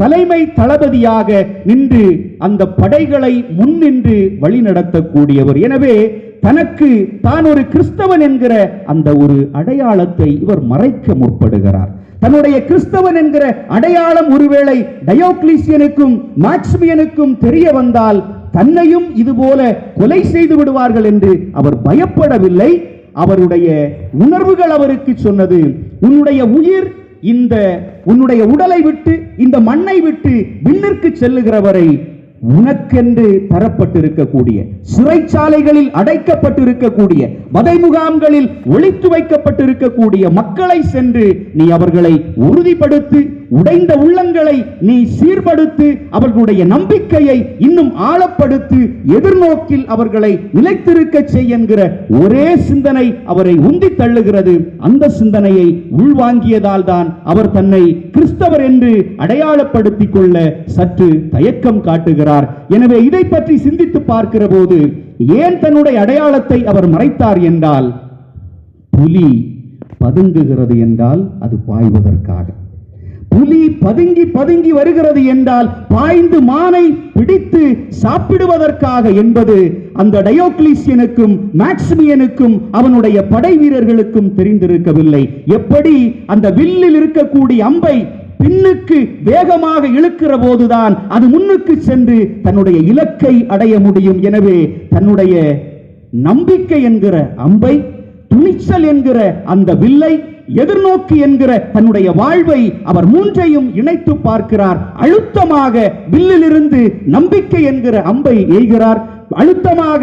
தலைமை தளபதியாக நின்று அந்த படைகளை முன்னின்று வழிநடத்தக்கூடியவர். எனவே தனக்கு தான் ஒரு கிறிஸ்தவன் என்கிற அந்த ஒரு அடையாளத்தை இவர் மறைக்க முற்படுகிறார். தன்னுடைய கிறிஸ்தவன் என்கிற அடையாளம் ஒருவேளை டயோக்ளீசியனுக்கும் மேக்சிமியனுக்கும் தெரிய வந்தால் தன்னையும் இதுபோல கொலை செய்து விடுவார்கள் என்று அவர் பயப்படவில்லை. அவருடைய உணர்வுகள் அவருக்கு சொன்னது, உன்னுடைய உயிர் உன்னுடைய உடலை விட்டு இந்த மண்ணை விட்டு விண்ணிற்கு செல்லுகிறவரை உனக்கென்று தரப்பட்டிருக்கக்கூடிய, சிறைச்சாலைகளில் அடைக்கப்பட்டிருக்கக்கூடிய, வதை முகாம்களில் ஒளித்து வைக்கப்பட்டிருக்கக்கூடிய மக்களை சென்று நீ அவர்களை உறுதிப்படுத்தி, உடைந்த உள்ளங்களை நீ சீர்படுத்து, அவர்களுடைய நம்பிக்கையை இன்னும் ஆழப்படுத்தி, எதிர்நோக்கில் அவர்களை நிலைத்திருக்க செய் என்கிற ஒரே சிந்தனை அவரை உந்தி தள்ளுகிறது. அந்த சிந்தனையை உள்வாங்கியதால் தான் அவர் தன்னை கிறிஸ்தவர் என்று அடையாளப்படுத்திக் கொள்ள சற்று தயக்கம் காட்டுகிறார். எனவே இதை பற்றி சிந்தித்து பார்க்கிற போது ஏன் தன்னுடைய அடையாளத்தை அவர் மறைத்தார் என்றால், புலி பதுங்குகிறது என்றால் அது பாய்வதற்காக. புலி பதுங்கி பதுங்கி வருகிறது என்றால் பாய்ந்து மானை பிடித்து சாப்பிடுவதற்காக என்பது அந்த டயோக்ளீசியனுக்கும் மேக்சிமியனுக்கும் அவனுடைய படை வீரர்களுக்கும் தெரிந்திருக்கவில்லை. எப்படி அந்த வில்லில் இருக்கக்கூடிய அம்பை பின்னுக்கு வேகமாக இழுக்கிற போதுதான் அது முன்னுக்கு சென்று தன்னுடைய இலக்கை அடைய முடியும். எனவே தன்னுடைய நம்பிக்கை என்கிற அம்பை, துணிச்சல் என்கிற அந்த வில்லை, எதிர்நோக்கு என்கிற தன்னுடைய வாழ்வை அவர் மூன்றையும் இணைத்து பார்க்கிறார். அழுத்தமாக வில்லிலிருந்து நம்பிக்கை என்கிற அம்பை எய்கிறார். அழுத்தமாக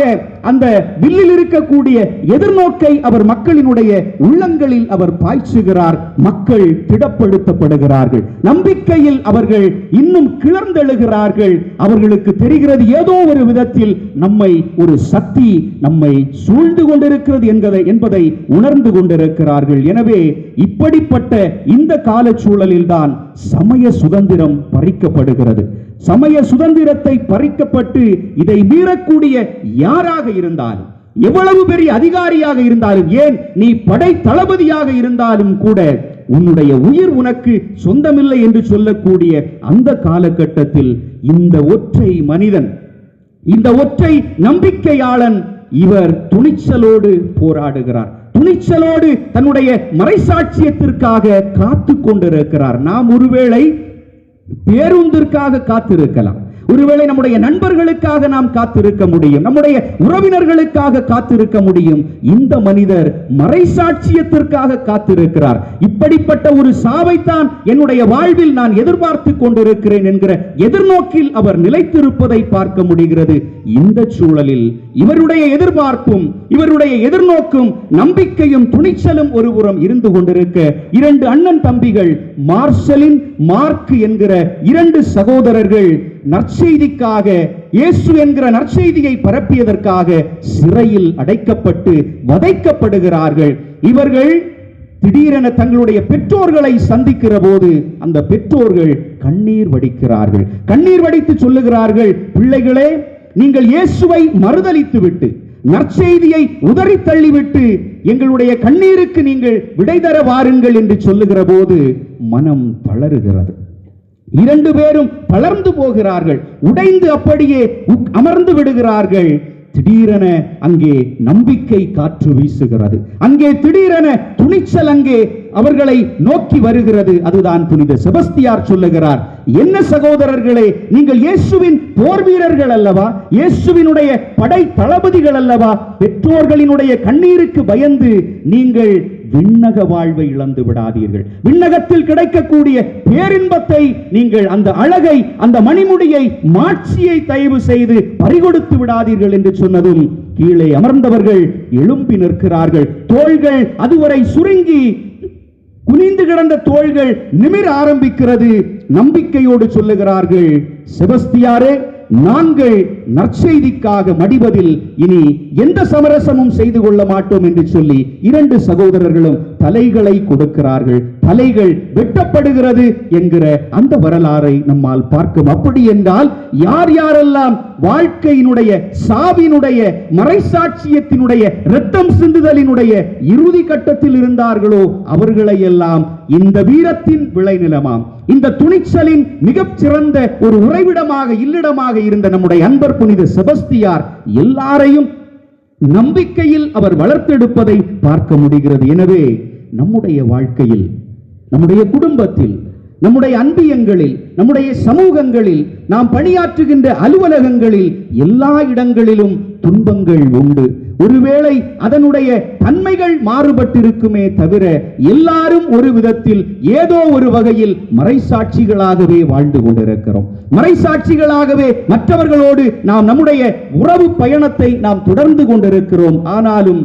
அந்த வில்லில் இருக்கக்கூடிய எதிர்நோக்கை அவர் மக்களினுடைய உள்ளங்களில் அவர் பாய்ச்சுகிறார். மக்கள் திடப்படுத்தப்படுகிறார்கள். நம்பிக்கையில் அவர்கள் இன்னும் கிளர்ந்தெழுகிறார்கள். அவர்களுக்கு தெரிகிறது ஏதோ ஒரு விதத்தில் நம்மை ஒரு சக்தி நம்மை சூழ்ந்து கொண்டிருக்கிறது என்பதை உணர்ந்து கொண்டிருக்கிறார்கள். எனவே இப்படிப்பட்ட இந்த கால சூழலில் தான் சமய சுதந்திரம் பறிக்கப்படுகிறது. சமய சுதந்திரத்தை பறிக்கப்பட்டு இதை மீறக்கூடிய யாராக இருந்தாலும், எவ்வளவு பெரிய அதிகாரியாக இருந்தாலும், ஏன் நீ படை தளபதியாக இருந்தாலும் கூட உன்னுடைய உயிர் உனக்கு சொந்தமில்லை என்று சொல்லக்கூடிய அந்த காலகட்டத்தில் இந்த ஒற்றை மனிதன், இந்த ஒற்றை நம்பிக்கையாளன், இவர் துணிச்சலோடு போராடுகிறார். துணிச்சலோடு தன்னுடைய மறைசாட்சியத்திற்காக காத்து கொண்டிருக்கிறார். நாம் ஒருவேளை பேருந்திற்காக காத்திருக்கலாம், ஒருவேளை நம்முடைய நண்பர்களுக்காக நாம் காத்திருக்க முடியும், நம்முடைய உறவினர்களுக்காக காத்திருக்க முடியும். இந்த மனிதர் மறைசாட்சியத்திற்காக காத்திருக்கிறார். இப்படிப்பட்ட ஒரு சாவைத்தான் என்னுடைய வாழ்வில் நான் எதிர்பார்த்து கொண்டிருக்கிறேன் என்கிற எதிர்நோக்கில் அவர் நிலைத்திருப்பதை பார்க்க முடிகிறது. இந்த சூழலில் இவருடைய எதிர்பார்ப்பும் இவருடைய எதிர்நோக்கும் நம்பிக்கையும் துணிச்சலும் ஒருபுறம் இருந்து கொண்டிருக்க, இரண்டு அண்ணன் தம்பிகள் மார்சலின், மார்க் என்கிற இரண்டு சகோதரர்கள் நற்செய்திக்காக, இயேசு என்கிற நற்செய்தியை பரப்பியதற்காக சிறையில் அடைக்கப்பட்டு வதைக்கப்படுகிறார்கள். இவர்கள் திடீரென தங்களுடைய பெற்றோர்களை சந்திக்கிற போது அந்த பெற்றோர்கள் கண்ணீர் வடிக்கிறார்கள். கண்ணீர் வடித்து சொல்லுகிறார்கள், பிள்ளைகளே, நீங்கள் இயேசுவை மறுதலித்து விட்டு, நற்செய்தியை உதறி தள்ளிவிட்டு எங்களுடைய கண்ணீருக்கு நீங்கள் விடை தர வாருங்கள் என்று சொல்லுகிற போது மனம் தளறுகிறது. இரண்டு பேரும் தளர்ந்து போகிறார்கள், உடைந்து அப்படியே அமர்ந்து விடுகிறார்கள். திடீரென அங்கே நம்பிக்கை காற்று வீசுகிறது. அங்கே திடீரென துணிச்சல் அங்கே அவர்களை நோக்கி வருகிறது. அதுதான் புனித செபஸ்தியார் சொல்லுகிறார், என்ன சகோதரர்களே, நீங்கள் இயேசுவின் போர் வீரர்கள் அல்லவா, இயேசுவினுடைய படை தளபதிகள் அல்லவா, பெற்றோர்களினுடைய கண்ணீருக்கு பயந்து நீங்கள் விண்ணக வாழ்வை இழந்து விடாதீர்கள். விண்ணகத்தில் கிடைக்கக்கூடிய பேரின்பத்தை நீங்கள், அந்த அழகை, அந்த மணிமுடியை, மாட்சியை தயவு செய்து பறிகொடுத்து விடாதீர்கள் என்று சொன்னதும் கீழே அமர்ந்தவர்கள் எழும்பி நிற்கிறார்கள். தோள்கள் அதுவரை சுருங்கி குனிந்து கிடந்த தோள்கள் நிமிர ஆரம்பிக்கிறது. நம்பிக்கையோடு சொல்லுகிறார்கள், செபஸ்தியாரே, நாங்கள் நற்செய்திக்காக மடிவதில் இனி எந்த சமரசமும் செய்து கொள்ள மாட்டோம் என்று சொல்லி இரண்டு சகோதரர்களும் தலைகளை கொடுக்கிறார்கள். தலைகள் வெட்டப்படுகிறது என்கிற அந்த வரலாறை நம்மால் பார்க்கும். அப்படி என்றால் யார் யாரெல்லாம் வாழ்க்கையினுடைய, சாவினுடைய, மறைசாட்சியத்தினுடைய, இரத்தம் சிந்துதலினுடைய இறுதி கட்டத்தில் இருந்தார்களோ அவர்களை எல்லாம் இந்த வீரத்தின் விளைநிலமாம், இந்த துணிச்சலின் மிகச் சிறந்த ஒரு உறைவிடமாக, இல்லிடமாக இருந்த நம்முடைய அன்பர் புனித செபஸ்தியார் எல்லாரையும் நம்பிக்கையில் அவர் வளர்த்தெடுப்பதை பார்க்க முடிகிறது. எனவே நம்முடைய வாழ்க்கையில், நம்முடைய குடும்பத்தில், நம்முடைய அன்பியங்களில், நம்முடைய சமூகங்களில், நாம் பணியாற்றுகின்ற அலுவலகங்களில், எல்லா இடங்களிலும் துன்பங்கள் உண்டு. ஒருவேளை அதனுடைய தன்மைகள் மாறுபட்டிருக்குமே தவிர எல்லாரும் ஒரு விதத்தில் ஏதோ ஒரு வகையில் மறைசாட்சிகளாகவே வாழ்ந்து கொண்டிருக்கிறோம். மறைசாட்சிகளாகவே மற்றவர்களோடு நாம் நம்முடைய உறவு பயணத்தை நாம் தொடர்ந்து கொண்டிருக்கிறோம். ஆனாலும்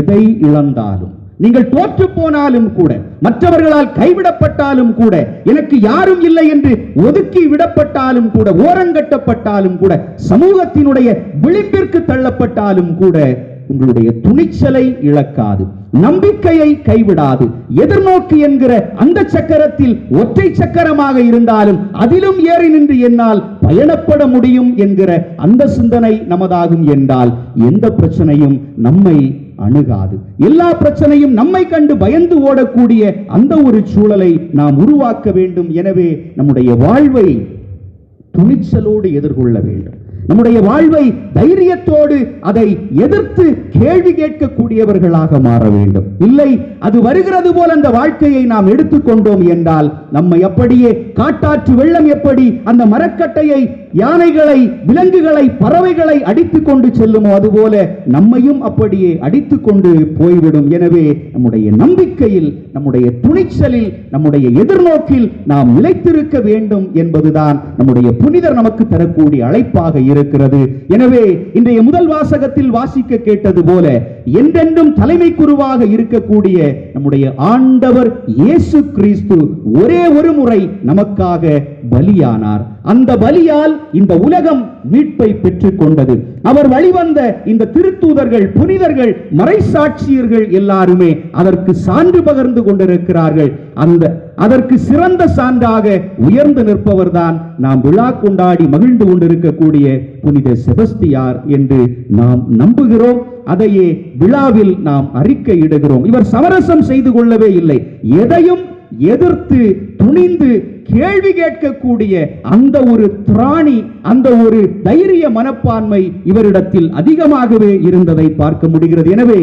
எதை இழந்தாலும், நீங்கள் தோற்று போனாலும் கூட, மற்றவர்களால் கைவிடப்பட்டாலும் கூட, எனக்கு யாரும் இல்லை என்று ஒதுக்கி விடப்பட்டாலும் கூட, ஓரங்கட்டப்பட்டாலும் கூட, சமூகத்தினுடைய விளிம்பிற்கு தள்ளப்பட்டாலும் கூட, உங்களுடைய துணிச்சலை இழக்காது, நம்பிக்கையை கைவிடாது, எதிர்நோக்கி என்கிற அந்த சக்கரத்தில் ஒற்றை சக்கரமாக இருந்தாலும் அதிலும் ஏறி நின்று என்னால் பயணப்பட முடியும் என்கிற அந்த சிந்தனை நமதாகும் என்றால் எந்த பிரச்சனையும் நம்மை அணுகாது. எல்லா பிரச்சனையும் நம்மை கண்டு பயந்து ஓடக்கூடிய அந்த ஒரு சூழலை நாம் உருவாக்க வேண்டும். எனவே நம்முடைய வாழ்வை துணிச்சலோடு எதிர்கொள்ள வேண்டும். நம்முடைய வாழ்வை தைரியத்தோடு அதை எதிர்த்து கேள்வி கேட்கக்கூடியவர்களாக மாற வேண்டும். இல்லை, அது வருகிறது போல அந்த வாழ்க்கையை நாம் எடுத்துக்கொண்டோம் என்றால் நம்மை அப்படியே காட்டாற்று வெள்ளம் எப்படி அந்த மரக்கட்டையை, யானைகளை, விலங்குகளை, பறவைகளை அடித்துக் கொண்டு செல்லுமோ அதுபோல நம்மையும் அப்படியே அடித்துக் கொண்டு போய்விடும். எனவே நம்முடைய நம்பிக்கையில், நம்முடைய துணிச்சலில், நம்முடைய எதிர்நோக்கில் நாம் நிலைத்திருக்க வேண்டும் என்பதுதான் நம்முடைய புனிதர் நமக்கு தரக்கூடிய அழைப்பாக இருக்கிறது. எனவே இன்றைய முதல் வாசகத்தில் வாசிக்க கேட்டது போல என்றென்றும் தலைமை குருவாக இருக்கக்கூடிய நம்முடைய ஆண்டவர் இயேசு கிறிஸ்து ஒரே ஒரு முறை நமக்காக பலியானார். அந்த பலியால் இந்த உலகம் மீட்பை பெற்றுக் கொண்டது. அவர் வழிவந்த இந்த திருத்தூதர்கள், புனிதர்கள், மறைசாட்சியர்கள் எல்லாருமே அதற்கு சான்று பகர்ந்து கொண்டிருக்கிறார்கள். அதற்கு சிறந்த சான்றாக உயர்ந்து நிற்பவர்தான் நாம் விழா கொண்டாடி மகிழ்ந்து கொண்டிருக்கக்கூடிய புனித செபஸ்தியார் என்று நாம் நம்புகிறோம். அதையே விழாவில் நாம் அறிக்கையிடுகிறோம். இவர் சமரசம் செய்து கொள்ளவே இல்லை. எதையும் எதிர்த்து துணிந்து கேள்வி கேட்கக்கூடிய அந்த ஒரு திராணி, அந்த ஒரு தைரிய மனப்பான்மை இவரிடத்தில் அதிகமாகவே இருந்ததை பார்க்க முடிகிறது. எனவே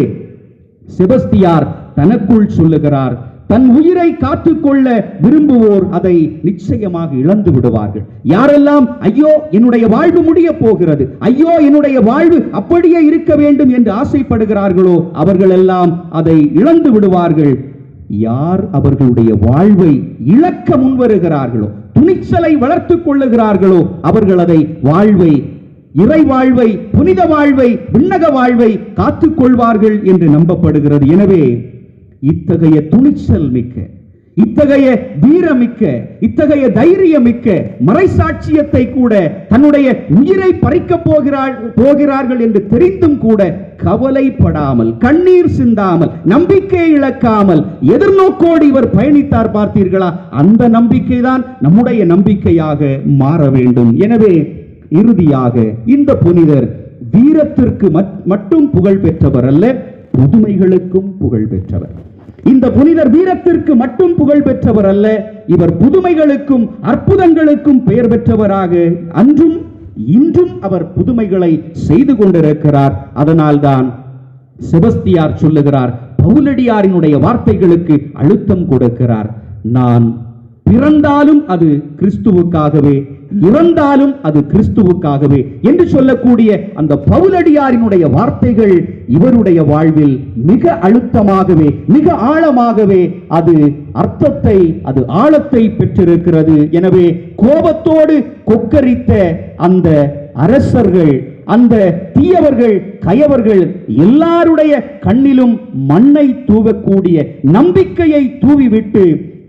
செபஸ்தியார் தனக்குள் சொல்லுகிறார், தன் உயிரை காத்துக்கொள்ள விரும்புவோர் அதை நிச்சயமாக இழந்து விடுவார்கள். யாரெல்லாம் ஐயோ என்னுடைய வாழ்வு முடிய போகிறது, ஐயோ என்னுடைய வாழ்வு அப்படியே இருக்க வேண்டும் என்று ஆசைப்படுகிறார்களோ அவர்கள் எல்லாம் அதை இழந்து விடுவார்கள். யார் அவர்களுடைய வாழ்வை இழக்க முன்வருகிறார்களோ, துணிச்சலை வளர்த்துக் கொள்ளுகிறார்களோ அவர்கள் அதை வாழ்வை, இறை வாழ்வை, புனித வாழ்வை, விண்ணக வாழ்வை காத்துக் கொள்வார்கள் என்று நம்பப்படுகிறது. எனவே இத்தகைய துணிச்சல் மிக்க, இத்தகைய வீரமிக்க, இத்தகைய தைரியமிக்க மறைசாட்சியத்தை கூட தன்னுடைய உயிரை பறிக்கப் போகிறார்கள் என்று தெரிந்தும் கூட கவலைப்படாமல், கண்ணீர் சிந்தாமல், நம்பிக்கை இழக்காமல் எதிர்நோக்கோடு இவர் பயணித்தார். பார்த்தீர்களா? அந்த நம்பிக்கை தான் நம்முடைய நம்பிக்கையாக மாற வேண்டும். எனவே இறுதியாக இந்த புனிதர் வீரத்திற்கு மட்டும் புகழ் பெற்றவர் அல்ல, புதுமைகளுக்கும் புகழ் பெற்றவர். இந்த புனிதர் வீரத்திற்கு மட்டும் புகழ் பெற்றவர் அல்ல, இவர் புதுமைகளுக்கும் அற்புதங்களுக்கும் பெயர் பெற்றவராக அன்றும் இன்றும் அவர் புதுமைகளை செய்து கொண்டிருக்கிறார். அதனால்தான் செபஸ்தியார் சொல்லுகிறார், பவுலடியாரினுடைய வார்த்தைகளுக்கு அழுத்தம் கொடுக்கிறார். நான் பிறந்தாலும் அது கிறிஸ்துவுக்காகவே, இறந்தாலும் அது கிறிஸ்துவுக்காகவே என்று சொல்லக்கூடிய அந்த பவுலடியாரினுடைய வார்த்தைகள் இவருடைய வாழ்வில் மிக அழுத்தமாகவே, மிக ஆழமாகவே அது அர்த்தத்தை, அது ஆழத்தை பெற்றிருக்கிறது. எனவே கோபத்தோடு கொக்கரித்த அந்த அரசர்கள், அந்த தீயவர்கள், கயவர்கள் எல்லாருடைய கண்ணிலும் மண்ணை தூவக்கூடிய நம்பிக்கையை தூவிவிட்டு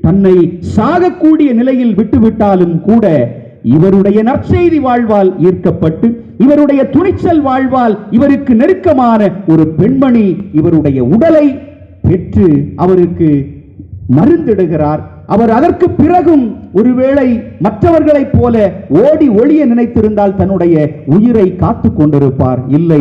தன்னை சாகக்கூடிய நிலையில் விட்டுவிட்டாலும் கூட இவருடைய நற்செய்தி வாழ்வால் ஈர்க்கப்பட்டு, இவருடைய துணிச்சல் வாழ்வால் இவருக்கு நெருக்கமான ஒரு பெண்மணி இவருடைய உடலை பெற்று அவருக்கு மருந்திடுகிறார். அவர் அதற்கு பிறகும் ஒருவேளை மற்றவர்களைப் போல ஓடி ஒளிய நினைத்திருந்தால் தன்னுடைய உயிரை காத்து கொண்டிருப்பார். இல்லை,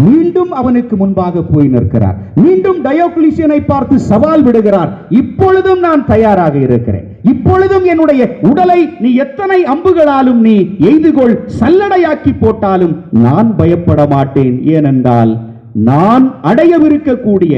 மீண்டும் அவனுக்கு முன்பாக போய் நிற்கிறார். மீண்டும் டயோக்ளிசியனை பார்த்து சவால் விடுகிறார். இப்பொழுதும் நான் தயாராக இருக்கிறேன், இப்பொழுதும் என்னுடைய உடலை நீ எத்தனை அம்புகளாலும் நீ எய்துகொள், சல்லடையாக்கி போட்டாலும் நான் பயப்பட மாட்டேன். ஏனென்றால் நான் அடையவிருக்கக்கூடிய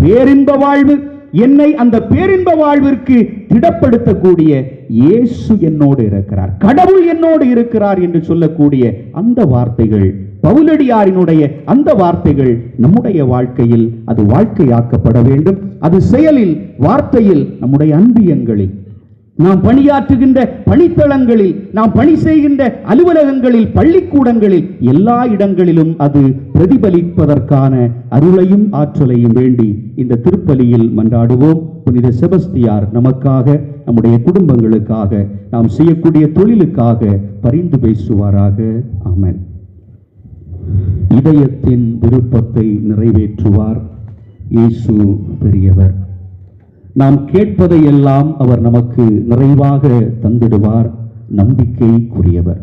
பேரின்ப வாழ்வு, என்னை அந்த பேரின்ப வாழ்விற்கு திடப்படுத்தக்கூடிய இயேசு என்னோடு இருக்கிறார், கடவுள் என்னோடு இருக்கிறார் என்று சொல்லக்கூடிய அந்த வார்த்தைகள் பவுலடியாரினுடைய அந்த வார்த்தைகள் நம்முடைய வாழ்க்கையில் அது வாழ்க்கையாக்கப்பட வேண்டும். அது செயலில், வார்த்தையில், நம்முடைய அன்பியங்களில், நாம் பணியாற்றுகின்ற பணித்தளங்களில், நாம் பணி செய்கின்ற அலுவலகங்களில், பள்ளிக்கூடங்களில், எல்லா இடங்களிலும் அது பிரதிபலிப்பதற்கான அருளையும் ஆற்றலையும் வேண்டி இந்த திருப்பலியில் மன்றாடுவோம். புனித செபஸ்தியார் நமக்காக, நம்முடைய குடும்பங்களுக்காக, நாம் செய்யக்கூடிய தொழிலுக்காக பரிந்து பேசுவாராக. ஆமென். இதயத்தின் விருப்பத்தை நிறைவேற்றுவார். இயேசு பெரியவர். நாம் கேட்பதையெல்லாம் அவர் நமக்கு நிறைவாக தந்திடுவார். நம்பிக்கைக்குரியவர்.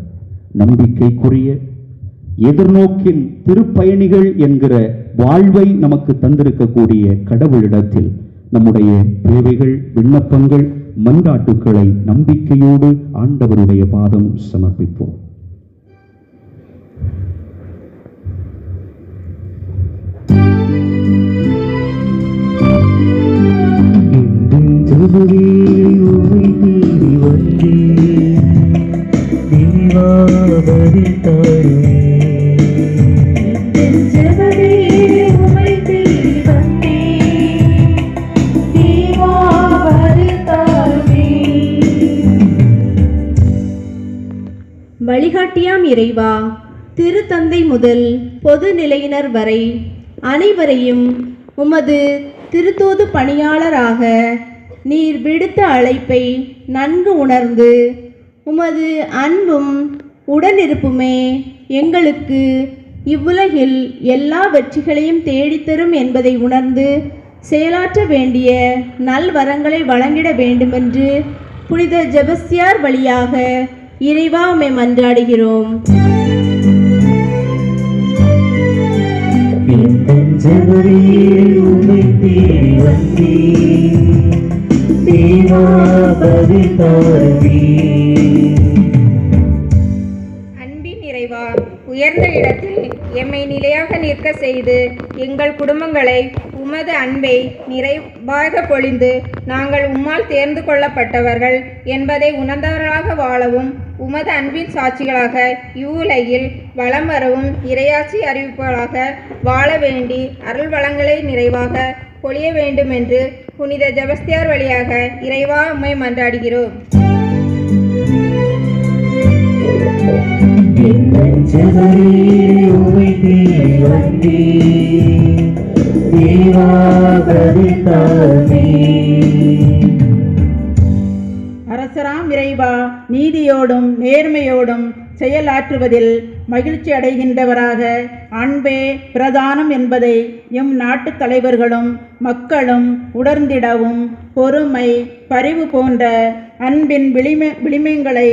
நம்பிக்கைக்குரிய எதிர்நோக்கின் திருப்பயணிகள் என்கிற வாழ்வை நமக்கு தந்திருக்கக்கூடிய கடவுளிடத்தில் நம்முடைய தேவைகள், விண்ணப்பங்கள், மன்றாட்டுக்களை நம்பிக்கையோடு ஆண்டவருடைய பாதம் சமர்ப்பிப்போம். வழிகாட்டியாம் இறைவா, திருத்தந்தை முதல் பொது நிலையினர் வரை அனைவரையும் உமது திருத்தூது பணியாளராக நீர் விடுத்த அழைப்பை நன்கு உணர்ந்து உமது அன்பும் உடனிருப்புமே எங்களுக்கு இவ்வுலகில் எல்லா வெற்றிகளையும் தேடித்தரும் என்பதை உணர்ந்து செயலாற்ற வேண்டிய நல்வரங்களை வழங்கிட வேண்டுமென்று புனித செபஸ்தியார் வழியாக இறைவா உம்மை மன்றாடுகிறோம். அன்பின் இறைவா, உயர்ந்த இடத்தில் எம்மை நிலையாக நிற்க செய்து எங்கள் குடும்பங்களை உமது அன்பை நிறைவாக பொழிந்து நாங்கள் உம்மால் தேர்ந்து கொள்ளப்பட்டவர்கள் என்பதை உணர்ந்தவர்களாக வாழவும், உமது அன்பின் சாட்சிகளாக இவ்வுலகில் வலம் வரவும், இறையாட்சி அறிவிப்புகளாக வாழ வேண்டி அருள் வளங்களை நிறைவாக பொழிய வேண்டும் என்று புனித செபஸ்தியார் வழியாக இறைவா உம்மை மன்றாடுகிறோம். அரசராம் இறைவா, நீதியோடும் நேர்மையோடும் செயலாற்றுவதில் மகிழ்ச்சி அடைகின்றவராக அன்பே பிரதானம் என்பதை எம் நாட்டு தலைவர்களும் மக்களும் உணர்ந்திடவும், பொறுமை, பரிவு போன்ற அன்பின் விளிமங்களை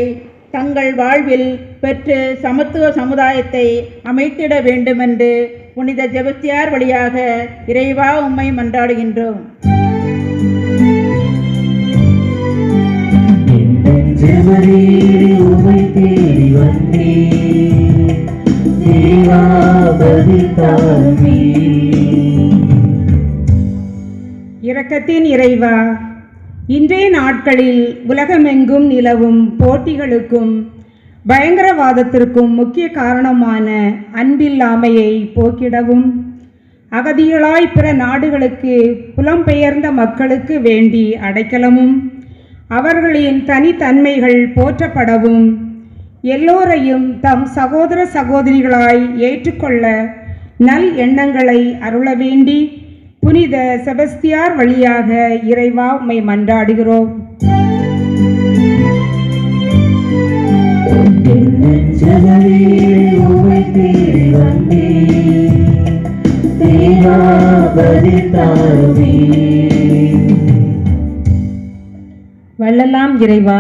தங்கள் வாழ்வில் பெற்று சமத்துவ சமுதாயத்தை அமைத்திட வேண்டுமென்று புனித செபஸ்தியார் வழியாக இறைவா உம்மை மன்றாடுகின்றோம். இரக்கத்தின் இறைவா, இன்றைய நாட்களில் உலகமெங்கும் நிலவும் போட்டிகளுக்கும் பயங்கரவாதத்திற்கும் முக்கிய காரணமான அன்பில்லாமையை போக்கிடவும், அகதிகளாய் பிற நாடுகளுக்கு புலம்பெயர்ந்த மக்களுக்கு வேண்டி அடைக்கலமும், அவர்களின் தனித்தன்மைகள் போற்றப்படவும், எல்லோரையும் தம் சகோதர சகோதரிகளாய் ஏற்றுக்கொள்ள நல் எண்ணங்களை அருள வேண்டி புனித செபஸ்தியார் வழியாக இறைவா உம்மை மன்றாடுகிறோம். வள்ளலாம் இறைவா,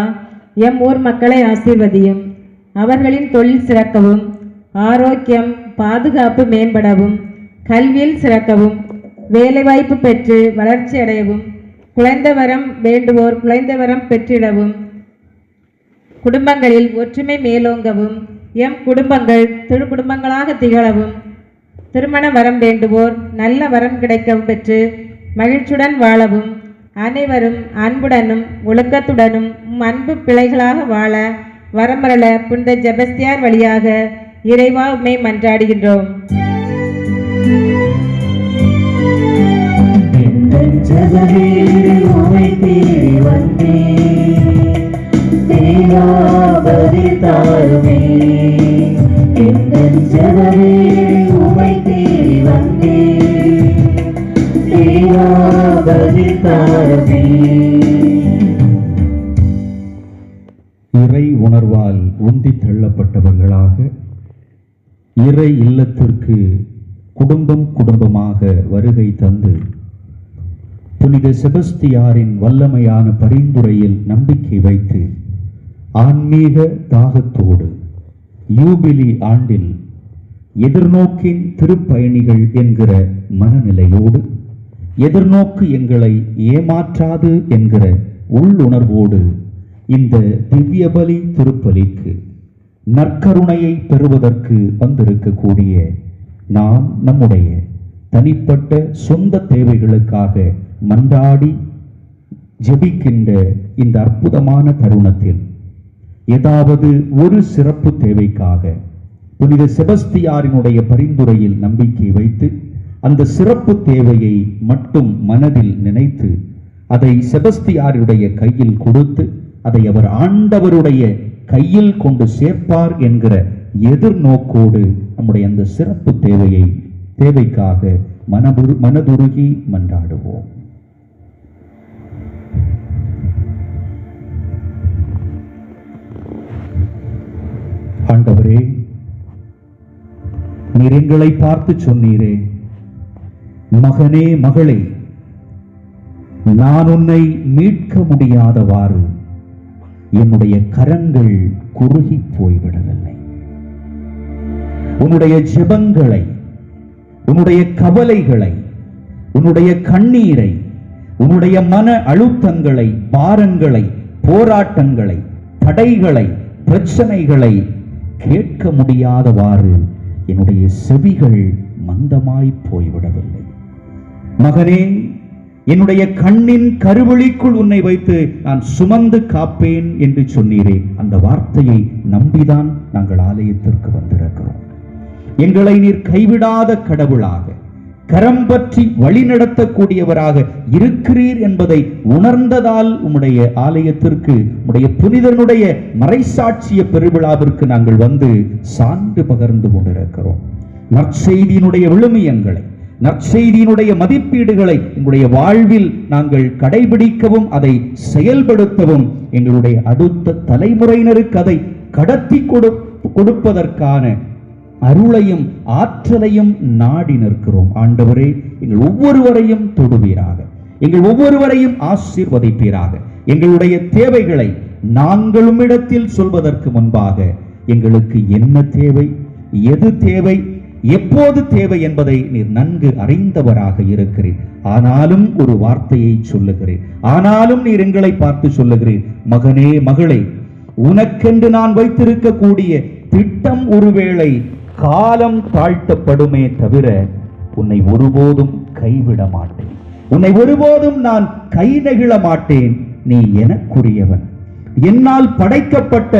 எம் ஊர் மக்களை ஆசீர்வதியும், அவர்களின் தொழில் சிறக்கவும், ஆரோக்கியம் பாதுகாப்பு மேம்படவும், கல்வியில் சிறக்கவும், வேலைவாய்ப்பு பெற்று வளர்ச்சி அடையவும், குழந்தை வரம் வேண்டுவோர் குழந்தை வரம் பெற்றிடவும், குடும்பங்களில் ஒற்றுமை மேலோங்கவும், எம் குடும்பங்கள் திருக்குடும்பங்களாக திகழவும், திருமண வரம் வேண்டுவோர் நல்ல வரம் கிடைக்கவும் பெற்று மகிழ்ச்சியுடன் வாழவும், அனைவரும் அன்புடனும் ஒழுக்கத்துடனும் அன்பு பிள்ளைகளாக வாழ வரமரள புனித செபஸ்தியார் வழியாக இறைவா உம்மை மன்றாடுகின்றோம். இறை உணர்வால் உந்தி தள்ளப்பட்டவர்களாக இறை இல்லத்திற்கு குடும்பம் குடும்பமாக வருகை தந்து புனித செபஸ்தியாரின் வல்லமையான பரிந்துரையில் நம்பிக்கை வைத்து ஆன்மீக தாகத்தோடு யூபிலி ஆண்டில் எதிர்நோக்கின் திருப்பயணிகள் என்கிற மனநிலையோடு எதிர்நோக்கு எங்களை ஏமாற்றாது என்கிற உள்ளுணர்வோடு இந்த திவ்ய பலி திருப்பலிக்கு நற்கருணையை பெறுவதற்கு வந்திருக்கக்கூடிய நாம் நம்முடைய தனிப்பட்ட சொந்த தேவைகளுக்காக மன்றாடி ஜெபிக்கின்ற இந்த அற்புதமான தருணத்தில் ஏதாவது ஒரு சிறப்பு தேவைக்காக புனித செபஸ்தியாரினுடைய பரிந்துரையில் நம்பிக்கை வைத்து அந்த சிறப்பு தேவையை மட்டும் மனதில் நினைத்து அதை செபஸ்தியாருடைய கையில் கொடுத்து அதை அவர் ஆண்டவருடைய கையில் கொண்டு சேர்ப்பார் என்கிற எதிர்நோக்கோடு நம்முடைய அந்த சிறப்பு தேவைக்காக மனதுருகி மன்றாடுவோம். ஆண்டவரே, நீர் எங்களை பார்த்து சொன்னீரே, மகனே மகளே, நான் உன்னை மீட்க முடியாதவாறு என்னுடைய கரங்கள் குறுகி போய்விடவில்லை. உன்னுடைய ஜெபங்களை, உன்னுடைய கவலைகளை, உன்னுடைய கண்ணீரை, உன்னுடைய மன அழுத்தங்களை, பாரங்களை, போராட்டங்களை, தடைகளை, பிரச்சனைகளை கேட்க முடியாதவாறு என்னுடைய செவிகள் மந்தமாய் போய்விடவில்லை. மகனே, என்னுடைய கண்ணின் கருவழிக்குள் உன்னை வைத்து நான் சுமந்து காப்பேன் என்று சொன்னீரே, அந்த வார்த்தையை நம்பிதான் நாங்கள் ஆலயத்திற்கு வந்திருக்கிறோம். எங்களை நீர் கைவிடாத கடவுளாக, கரம் பற்றி வழிநடத்தக்கூடியவராக இருக்கிறீர் என்பதை உணர்ந்ததால் உம்முடைய ஆலயத்திற்கு, உம்முடைய புனிதனுடைய மறைசாட்சிய பெருவிழாவிற்கு நாங்கள் வந்து சான்று பகர்ந்து கொண்டிருக்கிறோம். நற்செய்தியினுடைய விழுமியங்களை, நற்செய்தியினுடைய மதிப்பீடுகளை எங்களுடைய வாழ்வில் நாங்கள் கடைபிடிக்கவும் அதை செயல்படுத்தவும் எங்களுடைய அடுத்த தலைமுறையினருக்கு அதை கடத்தி கொடுப்பதற்கான அருளையும் ஆற்றலையும் நாடி நிற்கிறோம். ஆண்டவரே, எங்கள் ஒவ்வொருவரையும் தொடுவீராக, எங்கள் ஒவ்வொருவரையும் ஆசீர்வதிப்பீராக. எங்களுடைய தேவைகளை நாங்கள் உம்மிடத்தில் சொல்வதற்கு முன்பாக எங்களுக்கு என்ன தேவை, எது தேவை, எப்போது தேவை என்பதை நீர் நன்கு அறிந்தவராக இருக்கிறீர். ஆனாலும் ஒரு வார்த்தையை சொல்லுகிறேன், ஆனாலும் நீர் எங்களை பார்த்து சொல்லுகிறீர், மகனே மகளே, உனக்கென்று நான் வைத்திருக்கக்கூடிய திட்டம் ஒருவேளை காலம் தாழ்த்தப்படுமே தவிர உன்னை ஒருபோதும் கைவிட மாட்டேன், உன்னை ஒருபோதும் நான் கை நெகிழ மாட்டேன். நீ எனக்குரியவன், என்னால் படைக்கப்பட்ட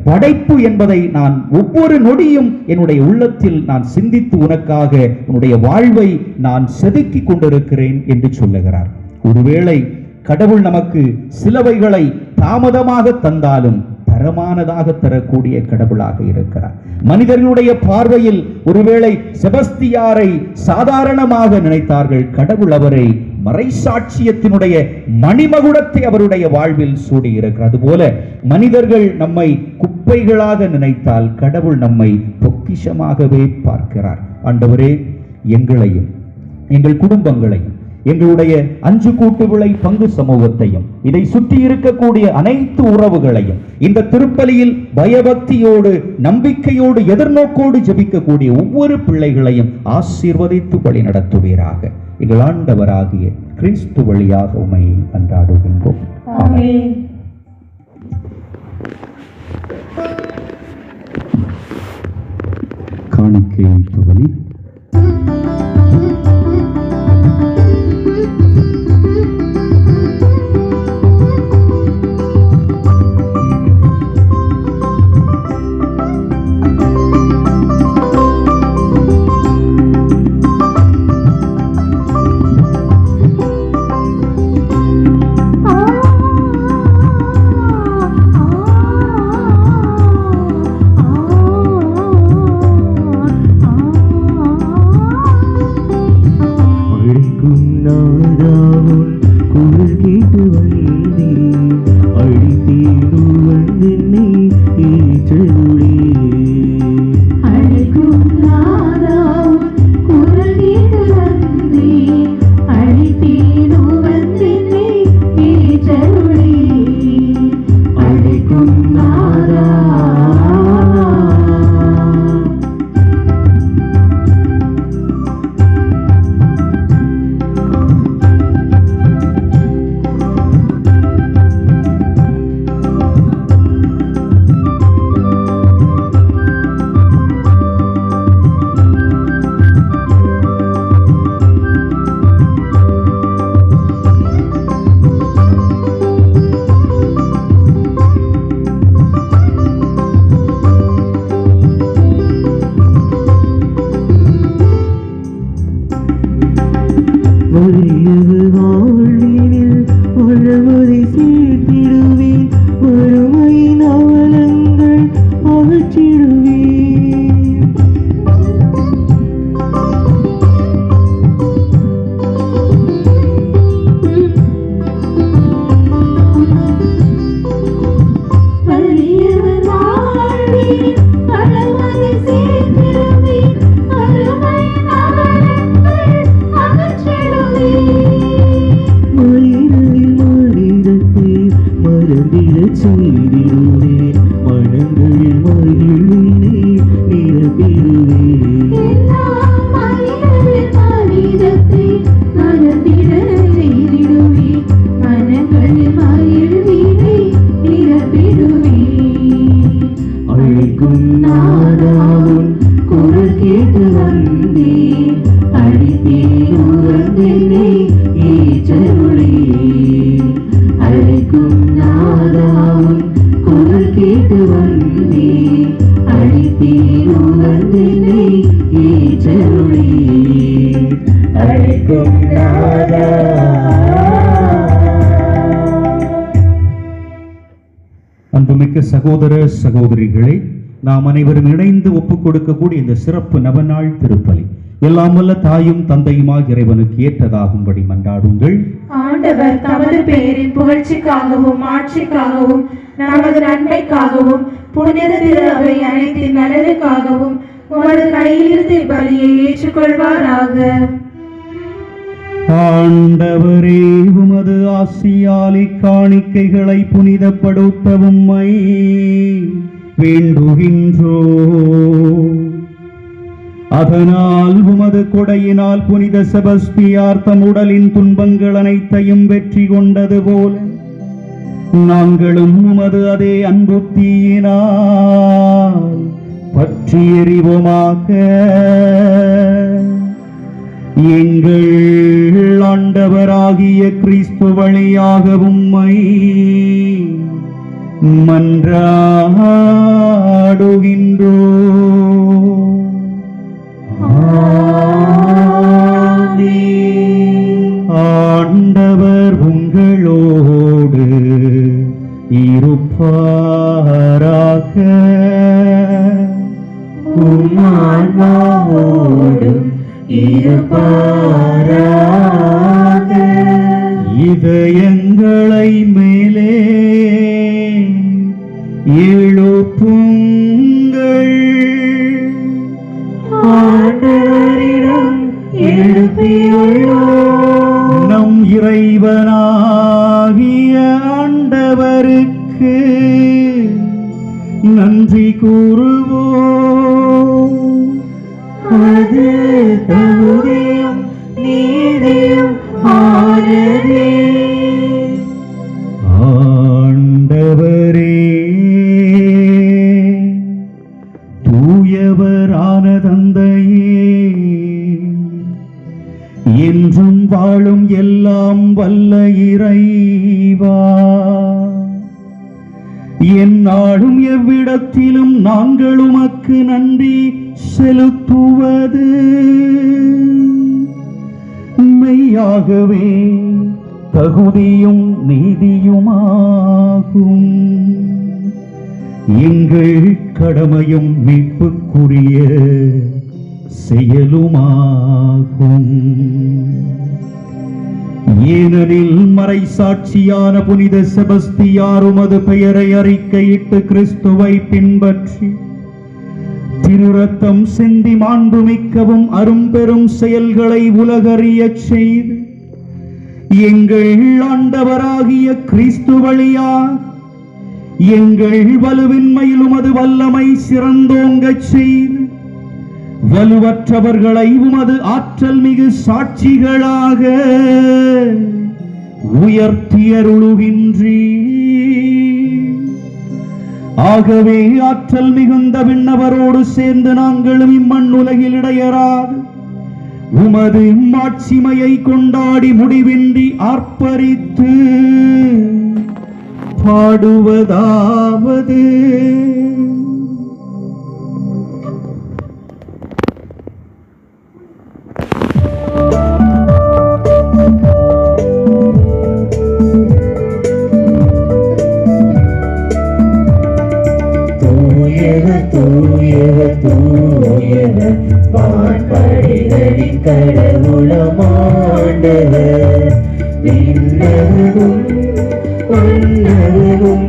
படைப்பு என்பதை நான் ஒவ்வொரு நொடியும் என்னுடைய உள்ளத்தில் நான் சிந்தித்து உனக்காக உன்னுடைய வாழ்வை நான் செதுக்கி கொண்டிருக்கிறேன் என்று சொல்லுகிறார். ஒருவேளை கடவுள் நமக்கு சிலவைகளை தாமதமாக தந்தாலும் தரமானதாக தரக்கூடிய கடவுளாக இருக்கிறார். மனிதர்களுடைய பார்வையில் ஒருவேளை செபஸ்தியாரை சாதாரணமாக நினைத்தார்கள். கடவுள் அவரை மறைசாட்சியத்தினுடைய மணிமகுடத்தை அவருடைய வாழ்வில் சூடியிருக்கிறார். அதுபோல மனிதர்கள் நம்மை குப்பைகளாக நினைத்தால் கடவுள் நம்மை பொக்கிஷமாகவே பார்க்கிறார். ஆண்டவரே, எங்களையும் எங்கள் குடும்பங்களையும் எங்களுடைய 5 கூட்டு விளை பங்கு சமூகத்தையும் இதை சுற்றி இருக்கக்கூடிய அனைத்து உறவுகளையும் இந்த திருப்பலியில் பயபக்தியோடு நம்பிக்கையோடு எதிர்நோக்கோடு ஜெபிக்கக்கூடிய ஒவ்வொரு பிள்ளைகளையும் ஆசீர்வதித்து வழி நடத்துவீராக. எங்கள் ஆண்டவராகிய கிறிஸ்து வழியாக உம்மை அன்றாடுகின்றோம். ஆமென். காணிக்கை பவனி செய்திடுவேன் மனங்களில் மகிழ்வினை நிரப்பிடுவேன் அழைக்கும் நாதாவும் குரல் கேட்டு வந்தேன் அடித்தேன் ஏற்றருளே அழைக்கும் நாதாவும் குரல் கேட்டு வந்தேன் அடித்தேன் ஏற்றருளே அழைக்கும் நாதா. அன்புமிக்க சகோதர சகோதரிகளை, நாம் அனைவரும் இணைந்து ஒப்புக் கொடுக்கக்கூடிய இந்த சிறப்பு நவநாள் திருப்பலி எல்லாம் வல்ல தாயும் தந்தையுமாக இறைவனுக்கு ஏற்றதாகும்படி மன்றாடுங்கள். ஆண்டவர் தமது பெயரின் புகழ்ச்சிக்காகவும் ஆட்சிக்காகவும் நமது நன்மைக்காகவும் புனித திரு அவை அனைத்தின் நலனுக்காகவும் உமது கையிலிருந்து பலியை ஏற்றுக்கொள்வாராக. ஆண்டவரே, உமது ஆசியாலி காணிக்கைகளை புனிதப்படுத்தவும் வேண்டுகின்றோ. அதனால் உமது கொடையினால் புனித செபஸ்தியார் தம் உடலின் துன்பங்கள் அனைத்தையும் வெற்றி கொண்டது போல நாங்களும் உமது அதே அன்பு தீயினால் பற்றி எறிவோமாக. எங்கள் ஆண்டவராகிய கிறிஸ்து வழியாக உம்மை மன்றாடுகின்றோ. ஆண்டவர் உங்களோடு இருப்பாராக. உம்மான்மாவோடும் இருப்பாராக. இதயங்களை மேலே எழுப்புங்கள். ஆண்டவரிடம் எழுப்பியுள்ளோம். நம் இறைவனாகிய ஆண்டவருக்கு நன்றி கூறுவோம். அது தகுதியும் நீதியும் ஆனதே. ஆண்டவரே, தூயவரான தந்தையே, என்றும் வாழும் எல்லாம் வல்ல இறைவா, எந்நாளும் எவ்விடத்திலும் நாங்கள் உமக்கு நன்றி செலுத்துவது மெய்யாகவே தகுதியும் நீதியுமாகும். எங்கள் கடமையும் மீட்புக்குரிய செயலுமாகும். ஏனெனில் மறைசாட்சியான புனித செபஸ்தியார் உமது பெயரை அறிக்கையிட்டு கிறிஸ்துவை பின்பற்றி திருரத்தம் சிந்தி மாண்புமிக்கவும் அரும்பெரும் செயல்களை உலகறியச் செய்து எங்கள் ஆண்டவராகிய கிறிஸ்து வழியாக எங்கள் வலுவின்மையில் உமது வல்லமை சிறந்தோங்கச் செய்து வலுவற்றவர்களை உமது ஆற்றல் மிகு சாட்சிகளாக உயர்த்தியருளுகின்றீர். ஆகவே ஆற்றல் மிகுந்த விண்ணவரோடு சேர்ந்து நாங்களும் இம்மண் உலகில் இடையராது உமது மாட்சிமையை கொண்டாடி முடிவின்றி ஆர்ப்பரித்து பாடுவதாவது: வான்படைகளின் கடவுளமாண்டவர் விண்ணகமும் மன்னகமும்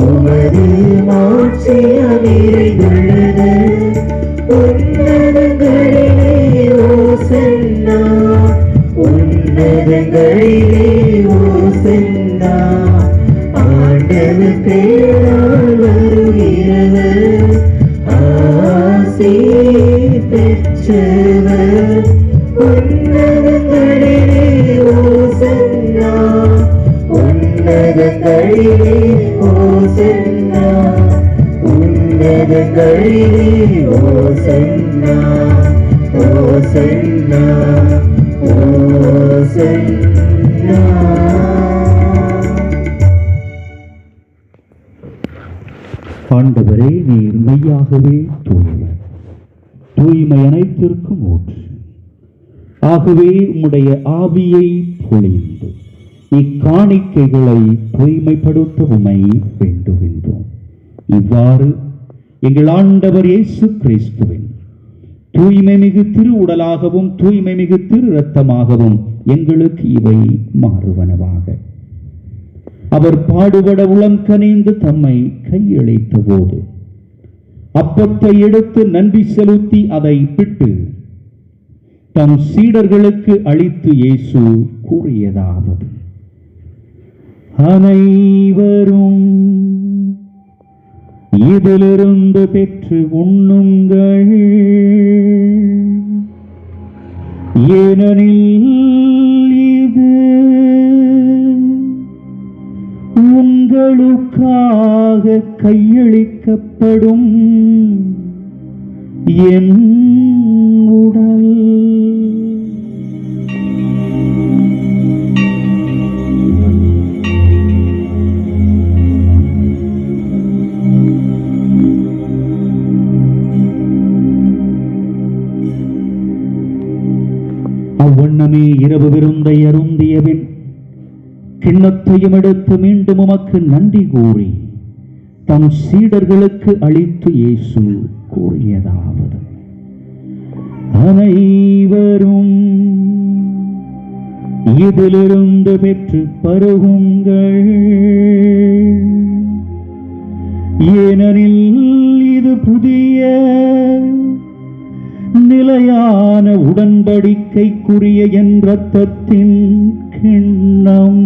உமது மாட்சியால் நிறைந்துள்ளது. உன்னதங்களிலே ஓசன்னா, உன்னதங்களிலே ஓசன்னா. ஆண்டவர் உமது பெயரால் வருகிறவர் ஆசி பெற்றவர் உன்னதங்களிலே ஓசன்னா உன்னதங்களிலே ஓசன்னா உன்னதங்களிலே ஓசன்னா ஓசன்னா ஓசன்னா. ஆண்டவரே, நீர் மெய்யாகவே தூயவர், தூய்மை அனைத்திற்கும் ஊற்று. ஆகவே உம்முடைய ஆவியை பொழிந்து இக்காணிக்கைகளை தூய்மைப்படுத்த உம்மை வேண்டுகின்றோம். இவ்வாறு எங்கள் ஆண்டவர் இயேசு கிறிஸ்துவின் தூய்மை மிகு திரு உடலாகவும் தூய்மை மிகு திரு இரத்தமாகவும் எங்களுக்கு இவை மாறுவனவாக. அவர் பாடுபட உளம் கனிந்து தம்மை கையளித்த போது அப்பத்தை எடுத்து நன்றி செலுத்தி அதை பிட்டு தம் சீடர்களுக்கு அளித்து இயேசு கூறியதாவது: அனைவரும் இதிலிருந்து பெற்று உண்ணுங்கள், ஏனெனில் இது உங்களுக்காக கையளிக்கப்படும் என் உடல். அவ்வண்ணமே இரவு விருந்தை அருந்தியபின் கிண்ணத்தையும் எடுத்து மீண்டும் உமக்கு நன்றி கூறி தம் சீடர்களுக்கு அளித்து இயேசு கூறியதாவது: அனைவரும் இதிலிருந்து பெற்று பருகுங்கள், ஏனெனில் இது புதிய நிலையான உடன்படிக்கைக்குரிய என் இரத்தத்தின் கிண்ணம்.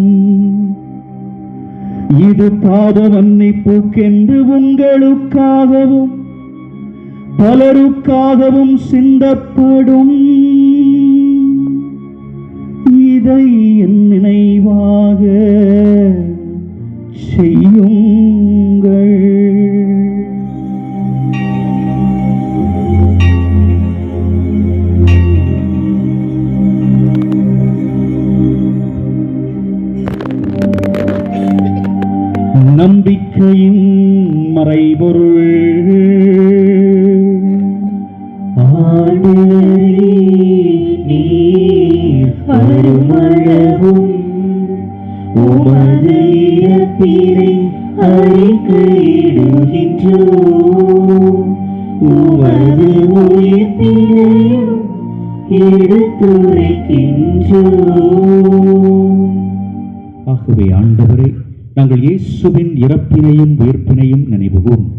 இது பாவ மன்னிப்புக்கென்று உங்களுக்காகவும் பலருக்காகவும் சிந்தப்படும். இதை என் நினைவாக செய்யுங்கள். நம்பிக்கையின் மறைபொருள். ஆண்டவரே, நீர் வருமளவும் உமது இறப்பினை அறிக்கையிடுகின்றோம், உமது உயிர்ப்பினையும் எடுத்துரைக்கின்றோம். ஆகவே ஆண்டவரே, நாங்கள் இயேசுவின் இறப்பினையும் உயிர்ப்பினையும் நினைவுகூர்ந்து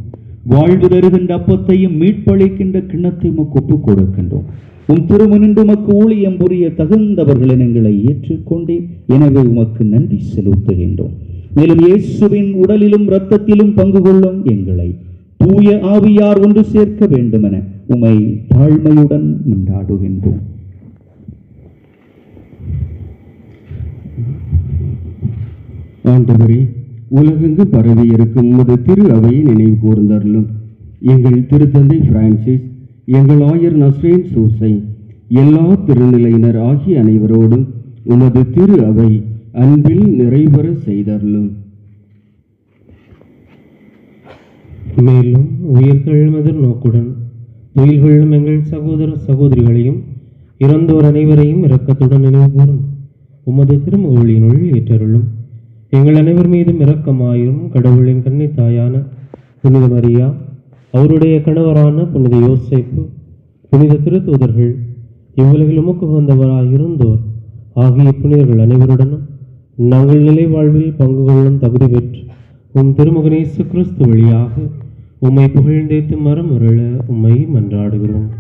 வாழ்வு தருகின்ற அப்பத்தையும் மீட்பளிக்கின்ற கிண்ணத்தை உமக்கு ஒப்புக் கொடுக்கின்றோம். உம் திருமுனின்று உமக்கு ஊழியம் புரிய தகுந்தவர்களின் எங்களை ஏற்றுக்கொண்டே, எனவே உமக்கு நன்றி செலுத்துகின்றோம். மேலும் இயேசுவின் உடலிலும் இரத்தத்திலும் பங்கு கொள்ளும் எங்களை தூய ஆவியார் ஒன்று சேர்க்க வேண்டுமென உமை தாழ்மையுடன் மன்றாடுகின்றோம். ஆண்டவரே, உலகெங்கு பரவி இருக்கும் உமது திரு அவையை நினைவு கூர்ந்தருளும். எங்கள் திருத்தந்தை பிரான்சிஸ், எங்கள் ஆயர் நஸ்ரேன் சூசை, எல்லா திருநிலையினர் ஆகிய அனைவரோடும் உமது திரு அவை அன்பில் நிறைவர செய்தருளும். மேலும் உயிர்த்தெழுமதிர் நோக்குடன் துயில் கொள்ளும் எங்கள் சகோதர சகோதரிகளையும் இறந்தோர் அனைவரையும் இரக்கத்துடன் நினைவு கூர்ந்து உமது திருமுகவழியினுள் ஏற்றருளும். எங்கள் அனைவர் மீதும் இரக்கமாயிரும். கடவுளின் கன்னி தாயான புனித மரியா, அவருடைய கணவரான புனித யோசேப்பு, புனித திருத்தூதர்கள், இவ்வுலகில் உமக்கு உகந்தவராயிருந்தோர் ஆகிய புனிதர்கள் அனைவருடனும் நாங்கள் நிலை வாழ்வில் பங்கு கொள்ளும் தகுதி பெற்று உம் திருமுகனேசு கிறிஸ்து வழியாக உம்மை புகழ்ந்தேத்து மரம் உருள உம்மை மன்றாடுகிறோம்.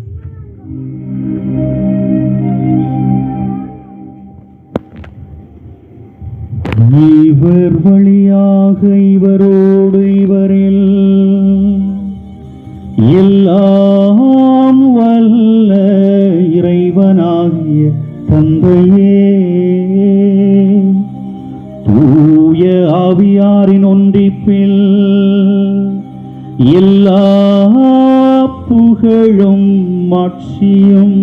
இவர் வழியாக இவரோடு இவரில் எல்லாம் வல்ல இறைவனாகிய தந்தையே, தூய ஆவியாரின் ஒன்றிப்பில் எல்லா புகழும் மாட்சியும்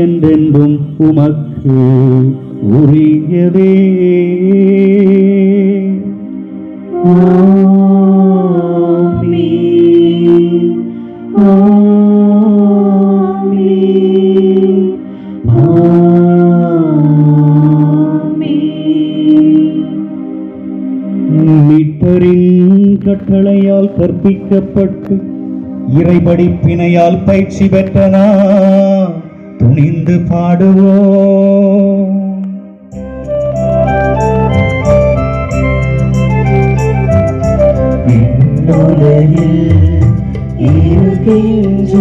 என்றென்றும் உமக்கு உரியதே. மீட்பரின் கட்டளையால் கற்பிக்கப்பட்டு இறைபடிப்பினையால் பயிற்சி பெற்றனா துணிந்து பாடுவோம். உலகில் இருக்கின்ற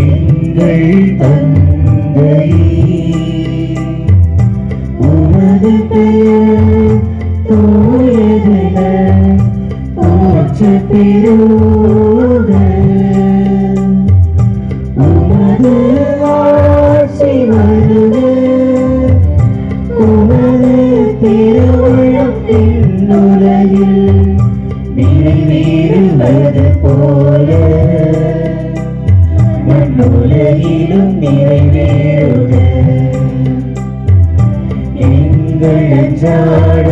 எங்கள் தந்தையே, உமது பெயர் தூயதென போற்றப் பெறுக. உமது ஆட்சி வருக. உமது திருவுளம் விண்ணுலகில் நிறைவேறுவது போல மண்ணுலகிலும் நிறைவேறுக. எங்கள் அன்றாட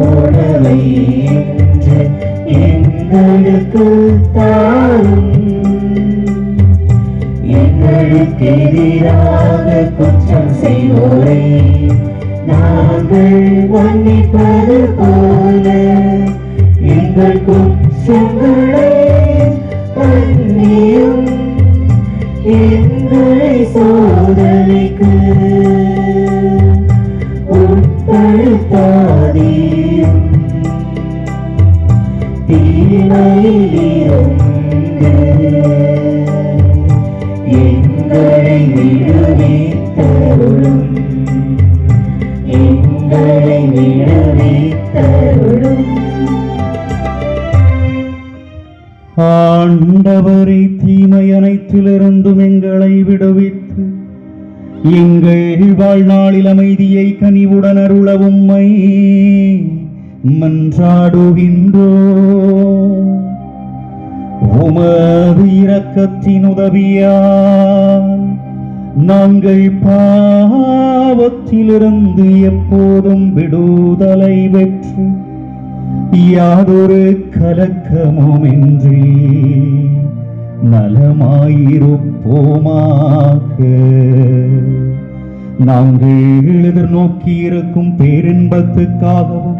உணவை இன்று எங்களுக்கு தாரும். எங்களுக்கு எதிராக குற்றம் செய்வோரை நாங்கள் மன்னிப்பது போல எங்கள் குற்றங்களை மன்னியும். எங்களை சோதனைக்கு உட்படுத்தாதீரும். தீமையிலிருந்து எங்களை விடுவித்தருளும். எங்களை விடுவித்தருளும். ஆண்டவரை தீமை அனைத்திலிருந்தும் எங்களை விடுவித்து எங்கள் வாழ்நாளில் அமைதியை கனிவுடன் அருள உம்மை மன்றாடுகின்றோம். உமது இரக்கத்தின் உதவியால் நாங்கள் பாவத்திலிருந்து எப்போதும் விடுதலை பெற்று யாதொரு கலக்கமுமின்றி நலமாயிருப்போமாக. நாங்கள் எதிர்நோக்கி இருக்கும் பேரின்பத்துக்காகவும்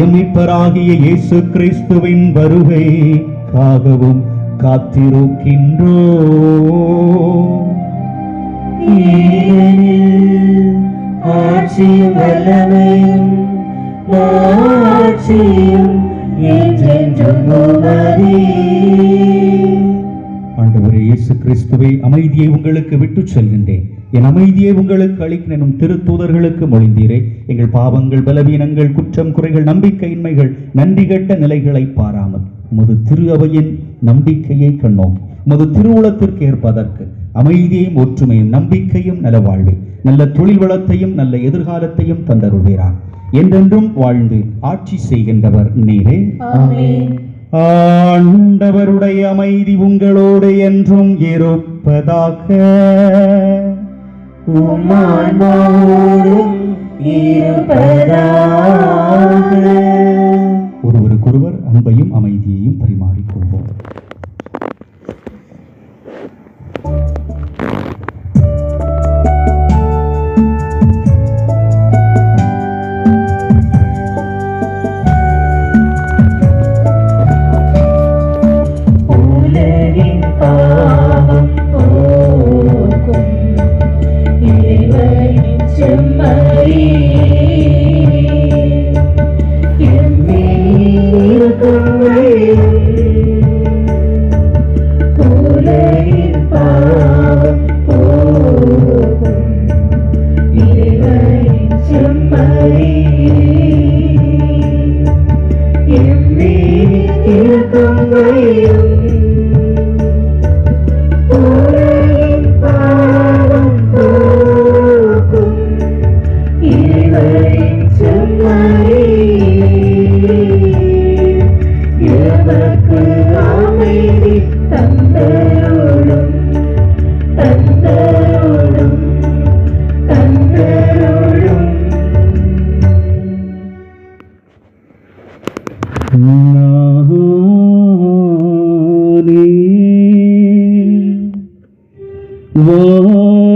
எம்மிப்பராகிய இயேசு கிறிஸ்துவின் வருகைக்காகவும் காத்திருக்கின்றோம். ஆட்சியும் வல்லமையும் மாட்சியும் என்றென்றும் உமதே. ஆண்டவரே இயேசு கிறிஸ்துவே, அமைதியை உங்களுக்கு விட்டுச் செல்கின்றேன், என் அமைதியை உங்களுக்கு அளிக்கிறேன் திருத்தூதர்களுக்கு மொழிந்தீரே. எங்கள் பாவங்கள், பலவீனங்கள், குற்றம், குறைகள், நம்பிக்கையின்மைகள், நன்றி கெட்ட நிலைகளை பாராமல் உமது திரு அவையின் நம்பிக்கையை கண்ணோம். உமது திருவுளத்திற்கு ஏற்பதற்கு அமைதியையும் ஒற்றுமையும் நம்பிக்கையும் நலவாழ்வை நல்ல தொழில் வளத்தையும் நல்ல எதிர்காலத்தையும் தந்தருள்வீரார். என்றென்றும் வாழ்ந்து ஆட்சி செய்கின்றவர் நீரே. ஆண்டவருடைய அமைதி உங்களோடு என்றும் இருப்பதாக. ஒருவருக்கொருவர் அன்பையும் அமைதியையும் பரிமாறிக்கொள்வோம். கங்கையும் உலகின் பாவம் போக்கும் இறைவனின் செம்மறி எமக்கு அமைதி தந்தருளும் தந்தருளும் தந்தருளும்.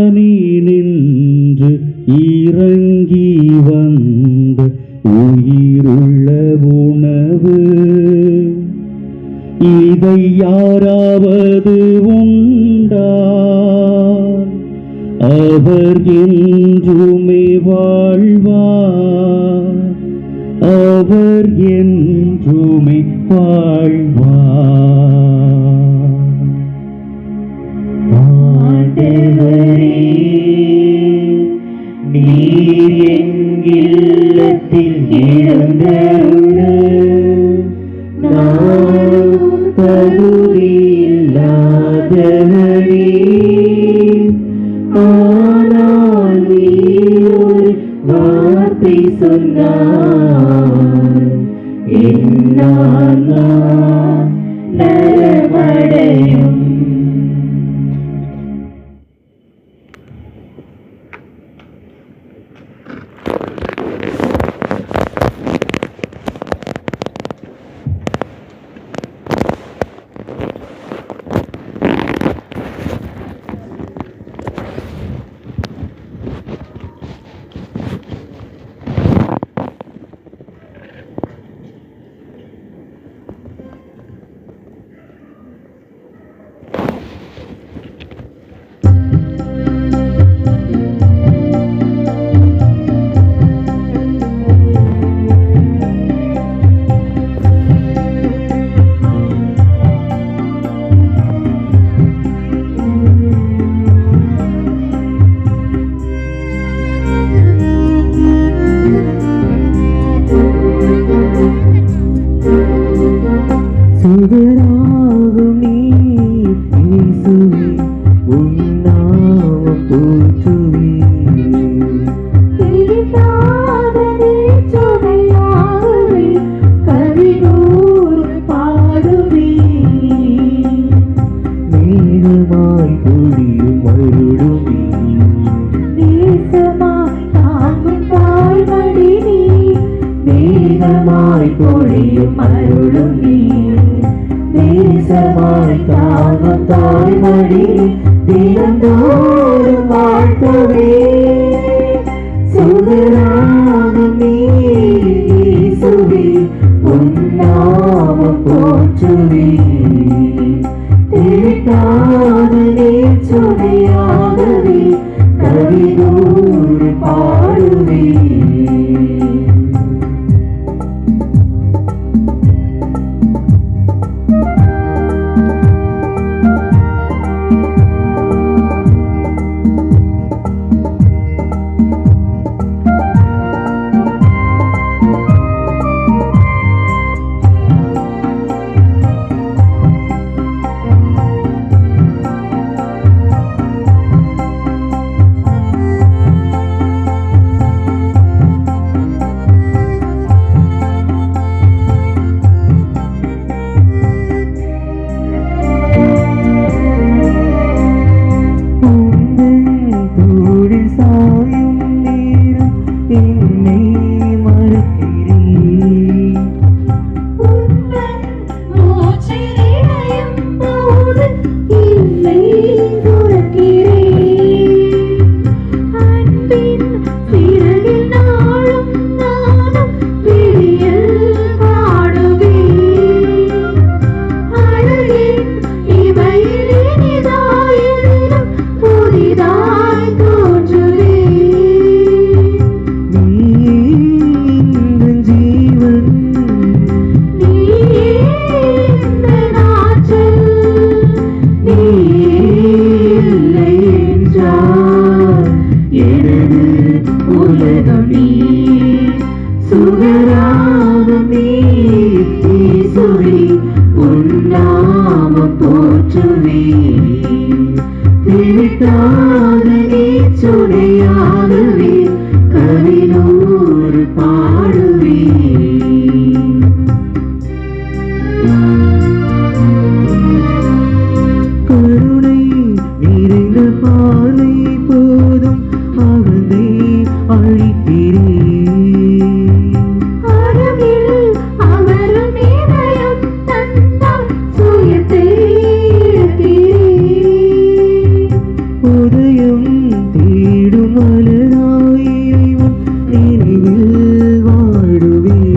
வானினின்று இறங்கி வந்த உயிருள்ள உணவு இதை யாராவது உண்டால் அவர் என்றுமே வாழ்வார், அவர் என்றுமே வாழ்வார். ஆண்டவரே, நீர் என் இல்லத்தில் எழுந்தருள நானும் தகுதியில்லாதவனே. ஆனால் நீர் ஒரு வார்த்தை சொன்னார், என் ஆன்மா நலமடையும். சுடராகும் நீர் இயேசுவே, உன் நாமம் போற்றுவேன். மேகமாய் பொழியும் அருளுமே, மேகமாய் பொழியும் அருளுமே. நேசமாய் தாங்கும் தாய்மடி தினந்தோறும் வாழ்த்துவே. சுடராகும் நீர் இயேசுவே, உன் நாமம் போற்றுவேன். திருட்டாத நீர் சுனையாகவே கவிதூறு பாடுவேன். உன்னாமம் போற்றுவேன். திவிட்டாத நீச்சுனையாகவே கவினூறு பாடுவேன். கருணை நிறைந்த பார்வை போதும் அகந்தை அழிக்கிறேன். அவரும் இதயம் தந்தால் சுயத்தை இழக்கிறேன். உதயம் தேடும் மலராயிரைவன் நினைவில் வாடுவேன்.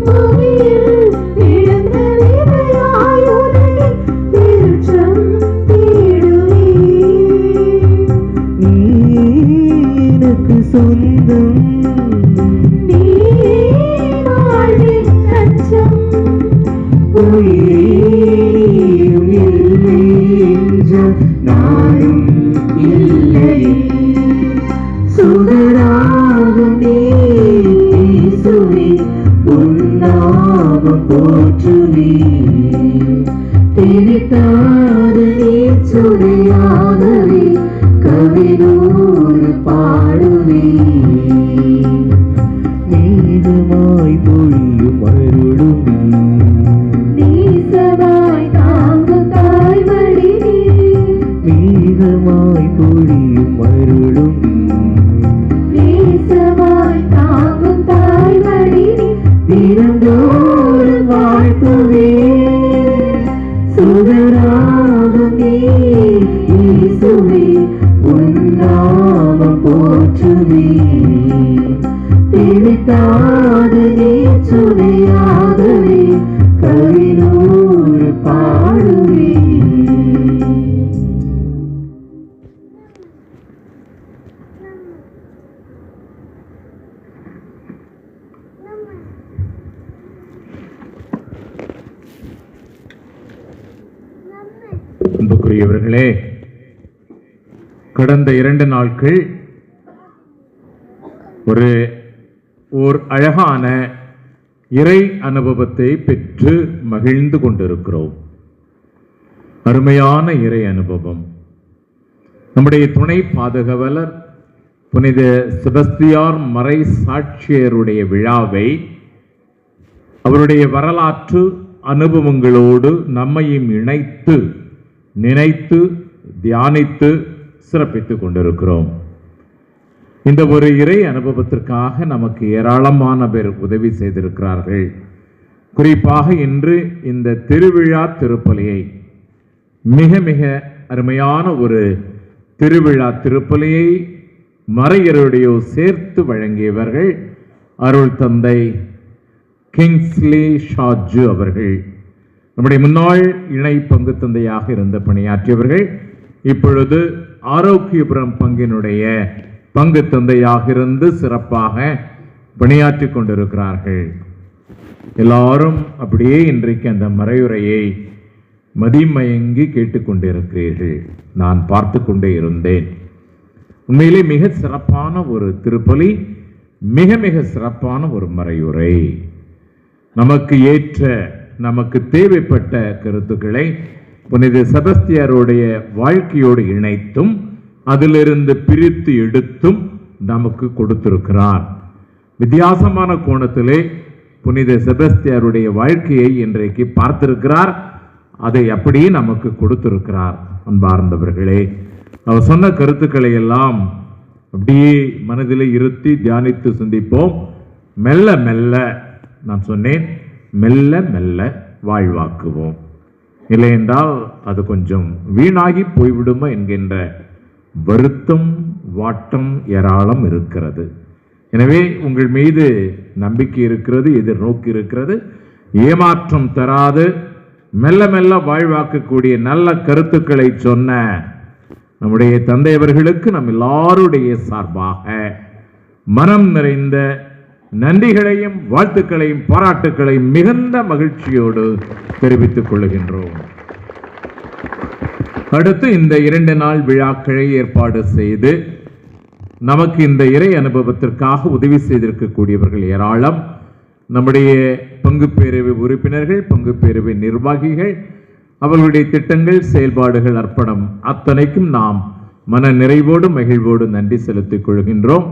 பூமியில் இழந்த விதையாயுலகில் வெளிச்சம் தேடுவேன். நீ எனக்கு சொந்தம், நீ வாழ்வின் தஞ்சம். உயிரும் இல்லை என்றால் நானும் இல்லை. சுடராகும் நீ இயேசுவே, உன்னாமம் போற்றுவேன். திரித்தாத நீர்ச்சுனையாகவே கவினூறு பாடுவேன். மேகமாய் பொழியும் அருளும் நேசமாய் தாங்கும் தாய்மடி நீ. மேகமாய் பொழியும் அருளும் நேசமாய் தாங்கும் தாய்மடி நீ. தினந்தோறும் வாழ்த்துவேன். சுடராகும் நீ இயேசுவே, உன்னாமம் போற்றுவேன். திவிட்டாத நீச்சுனையாகவே கவினூறு பாடுவேன். அன்புக்குரியவர்களே, கடந்த 2 நாட்கள் ஓர் அழகான இறை அனுபவத்தை பெற்று மகிழ்ந்து கொண்டிருக்கிறோம். அருமையான இறை அனுபவம். நம்முடைய துணை பாதுகாவலர் புனித செபஸ்தியார் மறை சாட்சியருடைய விழாவை அவருடைய வரலாற்று அனுபவங்களோடு நம்மையும் இணைத்து நினைத்து தியானித்து சிறப்பித்துக் கொண்டிருக்கிறோம். இந்த ஒரு இறை அனுபவத்திற்காக நமக்கு ஏராளமான பேர் உதவி செய்திருக்கிறார்கள். குறிப்பாக இன்று இந்த திருவிழா திருப்பலியை மிக மிக அருமையான ஒரு திருவிழா திருப்பலியை மறையருடைய சேர்த்து வழங்கியவர்கள் அருள் தந்தை கிங்ஸ்லி ஷாஜு அவர்கள். நம்முடைய முன்னாள் இணை பங்கு தந்தையாக இருந்த பணியாற்றியவர்கள் இப்பொழுது ஆரோக்கியபுரம் பங்கினுடைய பங்கு தந்தையாக இருந்து சிறப்பாக பணியாற்றி கொண்டிருக்கிறார்கள். எல்லாரும் அப்படியே இன்றைக்கு அந்த மறையுரையை மதிமயங்கி கேட்டுக்கொண்டிருக்கிறீர்கள். நான் பார்த்து கொண்டே இருந்தேன். உண்மையிலே மிக சிறப்பான ஒரு திருப்பலி, மிக மிக சிறப்பான ஒரு மறையுரை. நமக்கு ஏற்ற நமக்கு தேவைப்பட்ட கருத்துக்களை புனித செபஸ்தியாருடைய வாழ்க்கையோடு இணைத்தும் அதிலிருந்து பிரித்து எடுத்தும் நமக்கு கொடுத்திருக்கிறார். வித்தியாசமான கோணத்திலே புனித செபஸ்தியாருடைய வாழ்க்கையை இன்றைக்கு பார்த்திருக்கிறார். அதை அப்படியே நமக்கு கொடுத்திருக்கிறார். அன்பார்ந்தவர்களே, அவர் சொன்ன கருத்துக்களை எல்லாம் அப்படியே மனதிலே இருத்தி தியானித்து சிந்திப்போம். மெல்ல மெல்ல, நான் சொன்னேன், மெல்ல மெல்ல வாழ்வாக்குவோம். இல்லை என்றால் அது கொஞ்சம் வீணாகி போய்விடுமோ என்கின்ற வருத்தம் வாட்டம் ஏராளம் இருக்கிறது. எனவே உங்கள் மீது நம்பிக்கை இருக்கிறது, எதிர்நோக்கி இருக்கிறது. ஏமாற்றம் தராது மெல்ல மெல்ல வாழ்வாக்கக்கூடிய நல்ல கருத்துக்களை சொன்ன நம்முடைய தந்தையவர்களுக்கு நம் எல்லாருடைய சார்பாக மனம் நிறைந்த நன்றிகளையும் வாழ்த்துக்களையும் பாராட்டுக்களையும் மிகுந்த மகிழ்ச்சியோடு தெரிவித்துக் கொள்கின்றோம். அடுத்து இந்த 2 நாள் விழாக்களை ஏற்பாடு செய்து நமக்கு இந்த இறை அனுபவத்திற்காக உதவி செய்திருக்கக்கூடியவர்கள் ஏராளம். நம்முடைய பங்கு பேரவை உறுப்பினர்கள், பங்கு பேரவை நிர்வாகிகள், அவர்களுடைய திட்டங்கள், செயல்பாடுகள், அர்ப்பணம் அத்தனைக்கும் நாம் மன நிறைவோடு மகிழ்வோடு நன்றி செலுத்திக் கொள்கின்றோம்.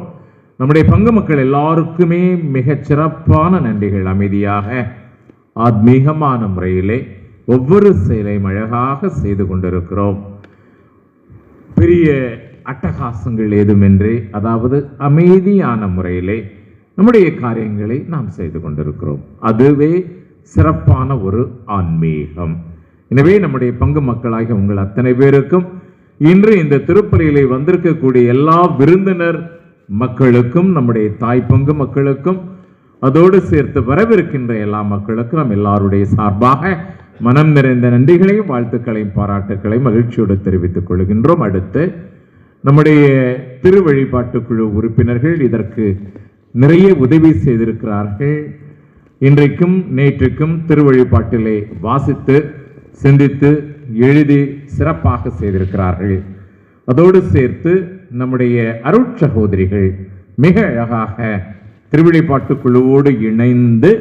நம்முடைய பங்கு மக்கள் எல்லாருக்குமே மிகச் சிறப்பான நன்றிகள். அமைதியாக ஆத்மீகமான முறையிலே ஒவ்வொரு செயலையும் அழகாக செய்து கொண்டிருக்கிறோம். பெரிய அட்டகாசங்கள் ஏதுமின்றி, அதாவது அமைதியான முறையிலே நம்முடைய காரியங்களை நாம் செய்து கொண்டிருக்கிறோம். அதுவே சிறப்பான ஒரு ஆன்மீகம். எனவே நம்முடைய பங்கு மக்களாகிய உங்கள் அத்தனை பேருக்கும், இன்று இந்த திருப்பலியிலே வந்திருக்கக்கூடிய எல்லா விருந்தினர் மக்களுக்கும், நம்முடைய தாய் பங்கு மக்களுக்கும், அதோடு சேர்த்து வரவிருக்கின்ற எல்லா மக்களுக்கும் நம் எல்லாருடைய சார்பாக மனம் நிறைந்த நன்றிகளையும் வாழ்த்துக்களையும் பாராட்டுக்களையும் மகிழ்ச்சியோடு தெரிவித்துக் கொள்கின்றோம். அடுத்து நம்முடைய திரு வழிபாட்டு குழு உறுப்பினர்கள் இதற்கு நிறைய உதவி செய்திருக்கிறார்கள். இன்றைக்கும் நேற்றுக்கும் திருவழிபாட்டிலே வாசித்து சிந்தித்து எழுதி சிறப்பாக செய்திருக்கிறார்கள். அதோடு சேர்த்து நம்முடைய அருட்சகோதரிகள் மிக அழகாக திருவழிபாட்டு குழுவோடு இணைந்து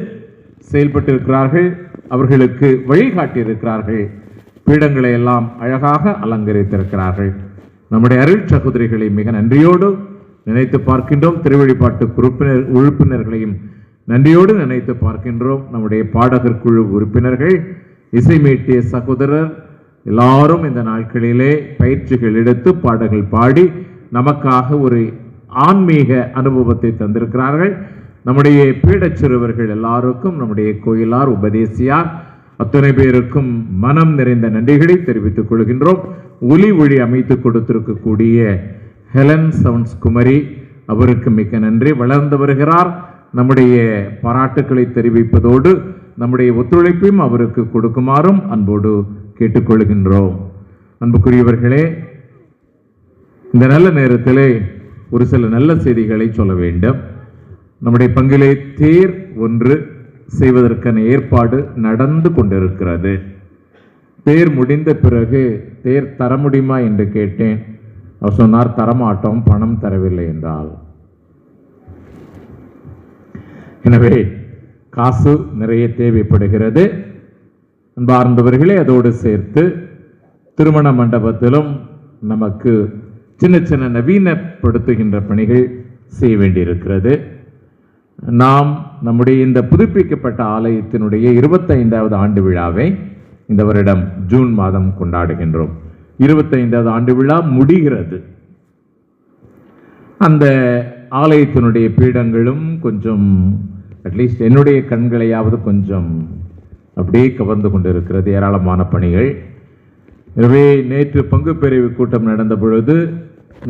செயல்பட்டிருக்கிறார்கள். அவர்களுக்கு வழிகாட்டியிருக்கிறார்கள். பீடங்களை எல்லாம் அழகாக அலங்கரித்திருக்கிறார்கள். நம்முடைய அருட்சகோதரிகளை மிக நன்றியோடு நினைத்து பார்க்கின்றோம். திருவழிபாட்டு உறுப்பினர்களையும் நன்றியோடு நினைத்து பார்க்கின்றோம். நம்முடைய பாடகர் குழு உறுப்பினர்கள், இசைமீட்டிய சகோதரர் எல்லாரும் இந்த நாட்களிலே பயிற்சிகள் எடுத்து பாடல்கள் பாடி நமக்காக ஒரு ஆன்மீக அனுபவத்தை தந்திருக்கிறார்கள். நம்முடைய பீடச் சிறுவர்கள் எல்லாருக்கும், நம்முடைய கோயிலார் உபதேசியார் அத்தனை பேருக்கும் மனம் நிறைந்த நன்றிகளை தெரிவித்துக் கொள்கின்றோம். ஒலி ஒளி அமைத்து கொடுத்திருக்கக்கூடிய ஹெலன் சவுண்ட்ஸ் குமரி, அவருக்கு மிக்க நன்றி. வளர்ந்து வருகிறார். நம்முடைய பாராட்டுக்களை தெரிவிப்பதோடு நம்முடைய ஒத்துழைப்பையும் அவருக்கு கொடுக்குமாறும் அன்போடு கேட்டுக்கொள்கின்றோம். அன்புக்குரியவர்களே, இந்த நல்ல நேரத்திலே ஒரு சில நல்ல செய்திகளை சொல்ல வேண்டும். நம்முடைய பங்கிலே தேர் ஒன்று செய்வதற்கான ஏற்பாடு நடந்து கொண்டிருக்கிறது. தேர் முடிந்த பிறகு தேர் தர முடியுமா என்று கேட்டேன். அவர் சொன்னார், தரமாட்டோம், பணம் தரவில்லை என்றால். எனவே காசு நிறைய தேவைப்படுகிறது. அன்பார்ந்தவர்களே, அதோடு சேர்த்து திருமண மண்டபத்திலும் நமக்கு சின்ன சின்ன நவீனப்படுத்துகின்ற பணிகள் செய்ய வேண்டியிருக்கிறது. நாம் நம்முடைய இந்த புதுப்பிக்கப்பட்ட ஆலயத்தினுடைய 25வது ஆண்டு விழாவை இந்த வருடம் ஜூன் மாதம் கொண்டாடுகின்றோம். 25வது ஆண்டு விழா முடிகிறது. அந்த ஆலயத்தினுடைய பீடங்களும் கொஞ்சம், அட்லீஸ்ட் என்னுடைய கண்களையாவது கொஞ்சம் அப்படியே கவர்ந்து கொண்டிருக்கிறது. ஏராளமான பணிகள். எனவே நேற்று பங்கு பிரிவு கூட்டம் நடந்த பொழுது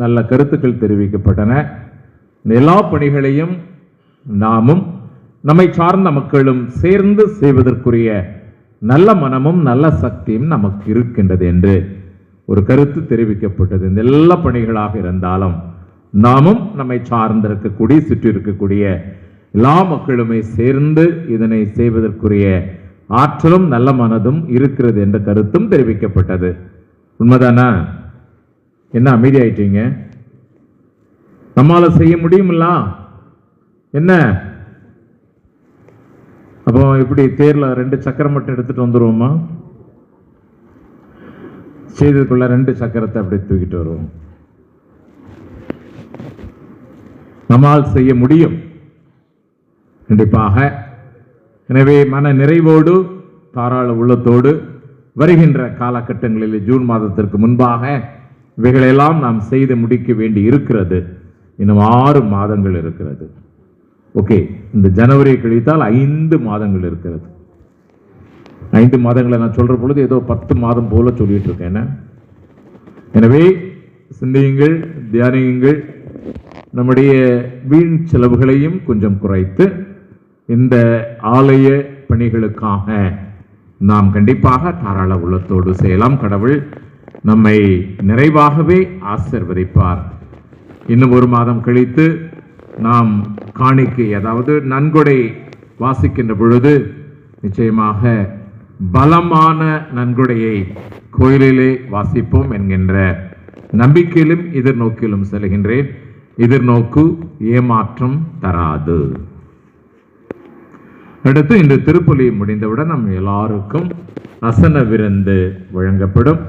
நல்ல கருத்துக்கள் தெரிவிக்கப்பட்டன. இந்த எல்லா பணிகளையும் நாமும் நம்மை சார்ந்த மக்களும் சேர்ந்து செய்வதற்குரிய நல்ல மனமும் நல்ல சக்தியும் நமக்கு இருக்கின்றது என்று ஒரு கருத்து தெரிவிக்கப்பட்டது. இந்த எல்லா பணிகளாக இருந்தாலும் நாமும் நம்மை சார்ந்திருக்கக்கூடிய, சுற்றி இருக்கக்கூடிய எல்லா மக்களுமே சேர்ந்து இதனை செய்வதற்குரிய ஆற்றலும் நல்ல மனதும் இருக்கிறது என்ற கருத்தும் தெரிவிக்கப்பட்டது. உண்மைதானா? என்ன அமைதியாயிட்டீங்க? நம்மால செய்ய முடியுமில்ல? என்ன அப்போ இப்படி தேர்ல 2 சக்கரம் மட்டும் எடுத்துட்டு வந்துருவோமா? செய்ததுக்குள்ள 2 சக்கரத்தை அப்படி தூக்கிட்டு வருவோம். நம்மால் செய்ய முடியும் கண்டிப்பாக. எனவே மன நிறைவோடு தாராள உள்ளத்தோடு வருகின்ற காலகட்டங்களில் ஜூன் மாதத்திற்கு முன்பாக இவைகளெல்லாம் நாம் செய்து முடிக்க வேண்டி இருக்கிறது. இன்னும் 6 மாதங்கள் இருக்கிறது. ஓகே, இந்த ஜனவரி கழித்தால் 5 மாதங்கள் இருக்கிறது. 5 மாதங்களை நான் சொல்ற பொழுது ஏதோ 10 மாதம் போல சொல்லிட்டு இருக்கேன். எனவே சிந்தியுங்கள், தியானியுங்கள். நம்முடைய வீண் செலவுகளையும் கொஞ்சம் குறைத்து இந்த ஆலய பணிகளுக்காக நாம் கண்டிப்பாக தாராள உள்ளத்தோடு செய்யலாம். கடவுள் நம்மை நிறைவாகவே ஆசீர்வதிப்பார். இன்னும் 1 மாதம் கழித்து நாம் காணிக்கை, அதாவது நன்கொடை வாசிக்கின்ற பொழுது நிச்சயமாக பலமான நன்கொடையை கோயிலிலே வாசிப்போம் என்கின்ற நம்பிக்கையிலும் எதிர்நோக்கிலும் செல்கின்றேன். எதிர்நோக்கு ஏமாற்றம் தராது. அடுத்து இன்று திருப்பலி முடிந்தவுடன் நம் எல்லாருக்கும் அசன விருந்து வழங்கப்படும்.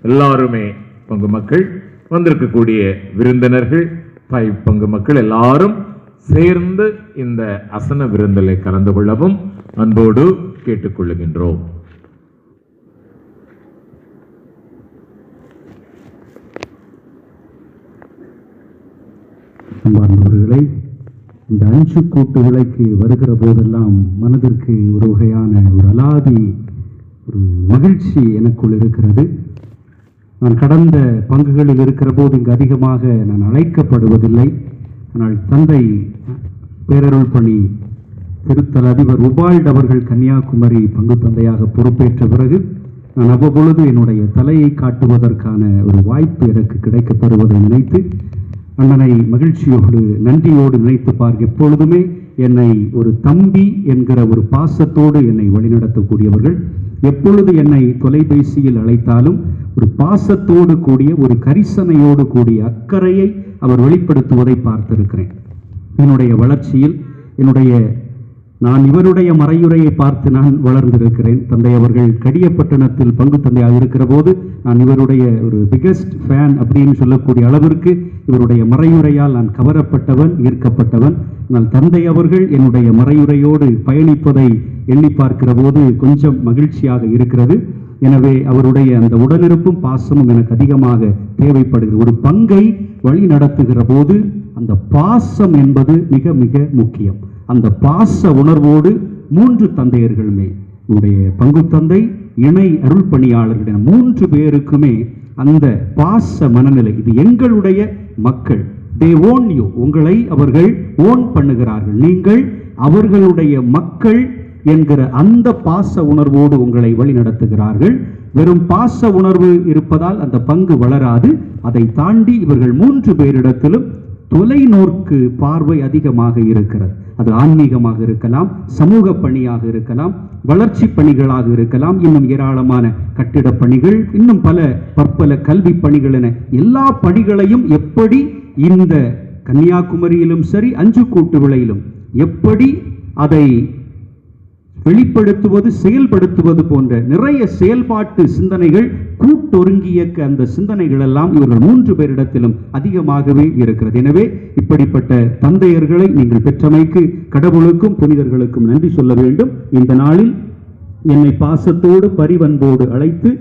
எல்லாருமே பங்கு மக்கள், வந்திருக்கக்கூடிய விருந்தினர்கள், தாய் பங்கு மக்கள் எல்லாரும் சேர்ந்து இந்த அசன விருந்திலே கலந்து கொள்ளவும் அன்போடு கேட்டுக்கொள்ளுகின்றோம். அன்பார்ந்தவர்களே, இந்த 5 கூட்டு விளக்கு வருகிற போதெல்லாம் மனதிற்கு ஒரு வகையான ஒரு அலாதி ஒரு மகிழ்ச்சி எனக்குள் இருக்கிறது. நான் கடந்த பங்குகளில் இருக்கிற போது இங்கு அதிகமாக நான் அழைக்கப்படுவதில்லை. ஆனால் தந்தை பேரருள் பணி திருத்தல அதிபர் உபால்ட் அவர்கள் கன்னியாகுமரி பங்கு தந்தையாக பொறுப்பேற்ற பிறகு நான் அவ்வப்பொழுது என்னுடைய தலையை காட்டுவதற்கான ஒரு வாய்ப்பு எனக்கு கிடைக்கப்படுவதை நினைத்து அண்ணனை மகிழ்ச்சியோடு நன்றியோடு நினைத்து பார்க்க, எப்பொழுதுமே என்னை ஒரு தம்பி என்கிற ஒரு பாசத்தோடு என்னை வழிநடத்தக்கூடியவர்கள். எப்பொழுது என்னை தொலைபேசியில் அழைத்தாலும் ஒரு பாசத்தோடு கூடிய ஒரு கரிசனையோடு கூடிய அக்கறையை அவர் வெளிப்படுத்துவதை பார்த்திருக்கிறேன். என்னுடைய வளர்ச்சியில் நான் இவருடைய மறையுரையை பார்த்து நான் வளர்ந்திருக்கிறேன். தந்தை அவர்கள் கடியப்பட்டணத்தில் பங்கு தந்தையாக இருக்கிற போது நான் இவருடைய ஒரு பிகெஸ்ட் ஃபேன் அப்படின்னு சொல்லக்கூடிய அளவிற்கு இவருடைய மறையுரையால் நான் கவரப்பட்டவன், ஈர்க்கப்பட்டவன். ஆனால் தந்தை அவர்கள் என்னுடைய மறையுரையோடு பயணிப்பதை எண்ணி பார்க்கிற போது கொஞ்சம் மகிழ்ச்சியாக இருக்கிறது. எனவே அவருடைய அந்த உடனிருப்பும் பாசமும் எனக்கு அதிகமாக தேவைப்படுகிறது. ஒரு பங்கை வழி நடத்துகிற போது அந்த பாசம் என்பது மிக மிக முக்கியம். அந்த பாச உணர்வோடு 3 தந்தையர்களுமே, உடைய பங்கு தந்தை, இணை அருள் பணியாளர்கள் 3 பேருக்குமே அந்த பாச மனநிலை, இது எங்களுடைய மக்கள், they own you, உங்களை அவர்கள் ஓன் பண்ணுகிறார்கள், நீங்கள் அவர்களுடைய மக்கள் என்கிற அந்த பாச உணர்வோடு உங்களை வழி நடத்துகிறார்கள். வெறும் பாச உணர்வு இருப்பதால் அந்த பங்கு வளராது. அதை தாண்டி இவர்கள் 3 பேரிடத்திலும் தொலைநோக்கு பார்வை அதிகமாக இருக்கிறது. அது ஆன்மீகமாக இருக்கலாம், சமூக பணியாக இருக்கலாம், வளர்ச்சி பணிகளாக இருக்கலாம், இன்னும் ஏராளமான கட்டிட பணிகள், இன்னும் பற்பல கல்வி பணிகள் என எல்லா பணிகளையும் எப்படி இந்த கன்னியாகுமரியிலும் சரி 5 கூட்டு விளையிலும் எப்படி அதை வெளிப்படுத்துவது, செயல்படுத்துவது போன்ற நிறைய செயல்பாட்டு சிந்தனைகள், கூட்டொருங்கிய அந்த சிந்தனைகள் எல்லாம் இவர்கள் 3 பேரிடத்திலும் அதிகமாகவே இருக்கிறது. எனவே இப்படிப்பட்ட தந்தையர்களை நீங்கள் பெற்றமைக்கு கடவுளுக்கும் புனிதர்களுக்கும் நன்றி சொல்ல வேண்டும். இந்த நாளில் என்னை பாசத்தோடு பரிவன்போடு அழைத்து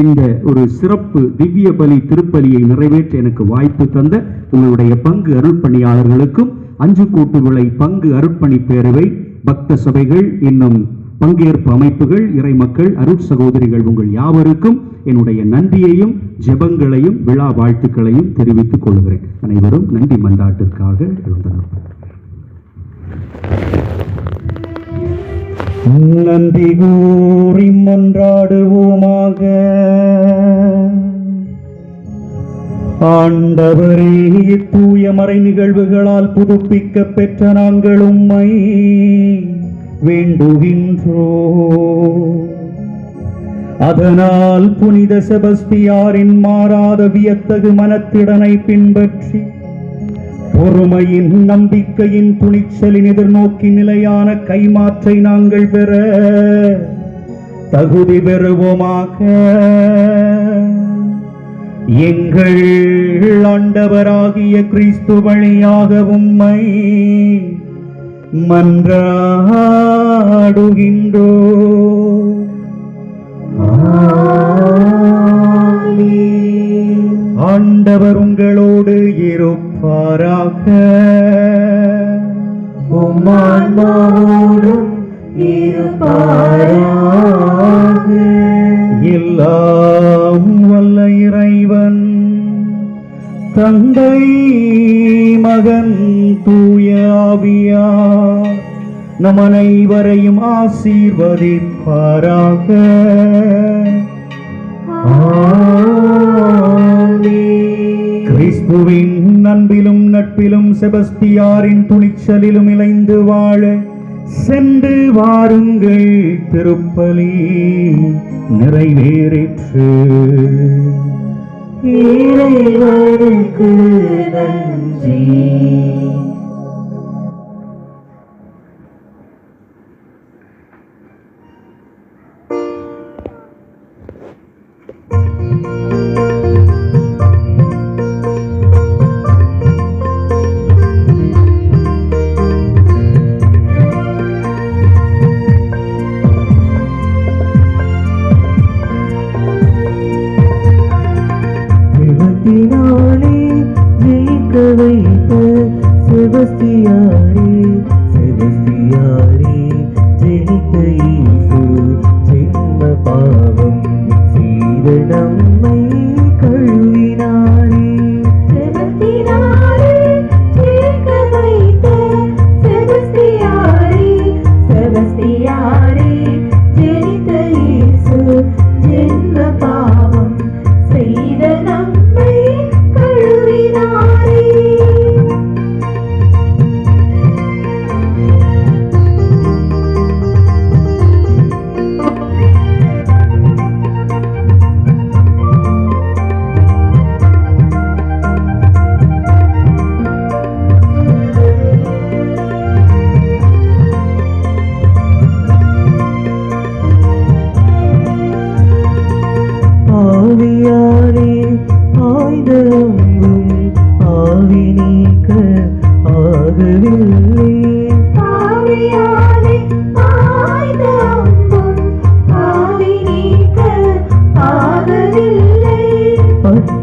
இந்த ஒரு சிறப்பு திவ்ய பலி திருப்பலியை நிறைவேற்ற எனக்கு வாய்ப்பு தந்த உங்களுடைய பங்கு அருட்பணியாளர்களுக்கும் 5 கூட்டு விளை பங்கு அருட்பணி பேரவை, பக்த சபைகள், இன்னும் பங்கேற்பு அமைப்புகள், இறை மக்கள், அருட் சகோதரிகள் உங்கள் யாவருக்கும் என்னுடைய நன்றியையும் ஜெபங்களையும் விழா வாழ்த்துக்களையும் தெரிவித்துக் கொள்கிறேன். அனைவரும் நன்றி மன்றாட்டிற்காக எழுந்தனர். நன்றி கூறி மன்றாடுவோமாக. ஆண்டவரே, தூய மறை நிகழ்வுகளால் புதுப்பிக்க பெற்ற நாங்கள் உம்மை வேண்டுகின்றோ. அதனால் புனித செபஸ்தியாரின் மாறாத வியத்தகு மனத்திடனை பின்பற்றி பொறுமையின், நம்பிக்கையின், துணிச்சலின் எதிர்நோக்கி நிலையான கைமாற்றை நாங்கள் பெற தகுதி பெறுவோமாக. எங்கள் ஆண்டவராகிய கிறிஸ்து வழியாக உம்மை மன்றாடுகின்றோ. ஆண்டவர் உங்களோடு இருப்பாராக. உம்மான்மாவோடும் இருப்பாராக. எல்லாம் வல்ல இறைவன் தந்தை, மகன், தூய ஆவியார் நம் அனைவரையும் ஆசீர்வதிப்பாராக. கிறிஸ்துவின் அன்பிலும் நட்பிலும் செபஸ்தியாரின் துணிச்சலிலும் இணைந்து வாழ சென்று வாருங்கள். திருப்பலி நிறைவேறிற்று. இறைவனுக்கு நன்றி.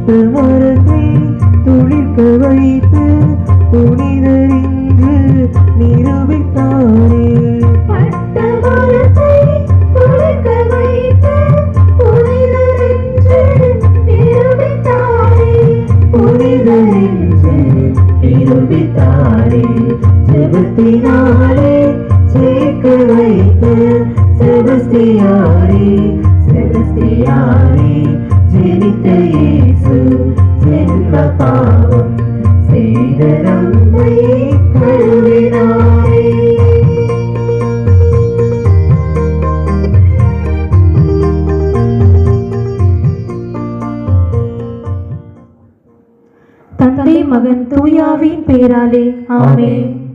பட்ட மரத்தை துளிர்க்க வைத்து புனிதரின்று நிரூபித்தாரே. பட்ட மரத்தை துளிர்க்க வைத்து புனிதரென்று நிரூபித்தாரே. புனிதரென்று நிரூபித்தாரே. செபஸ்தியாரே சேர்க்க வைத்து செபஸ்தியாரே செபஸ்தியாரே ஜெனித்த இயேசு ஜென்ம பாவம் செய்த நம்மை கழுவினாரே. தந்தை மகன் தூயாவின் பெயராலே ஆமென்.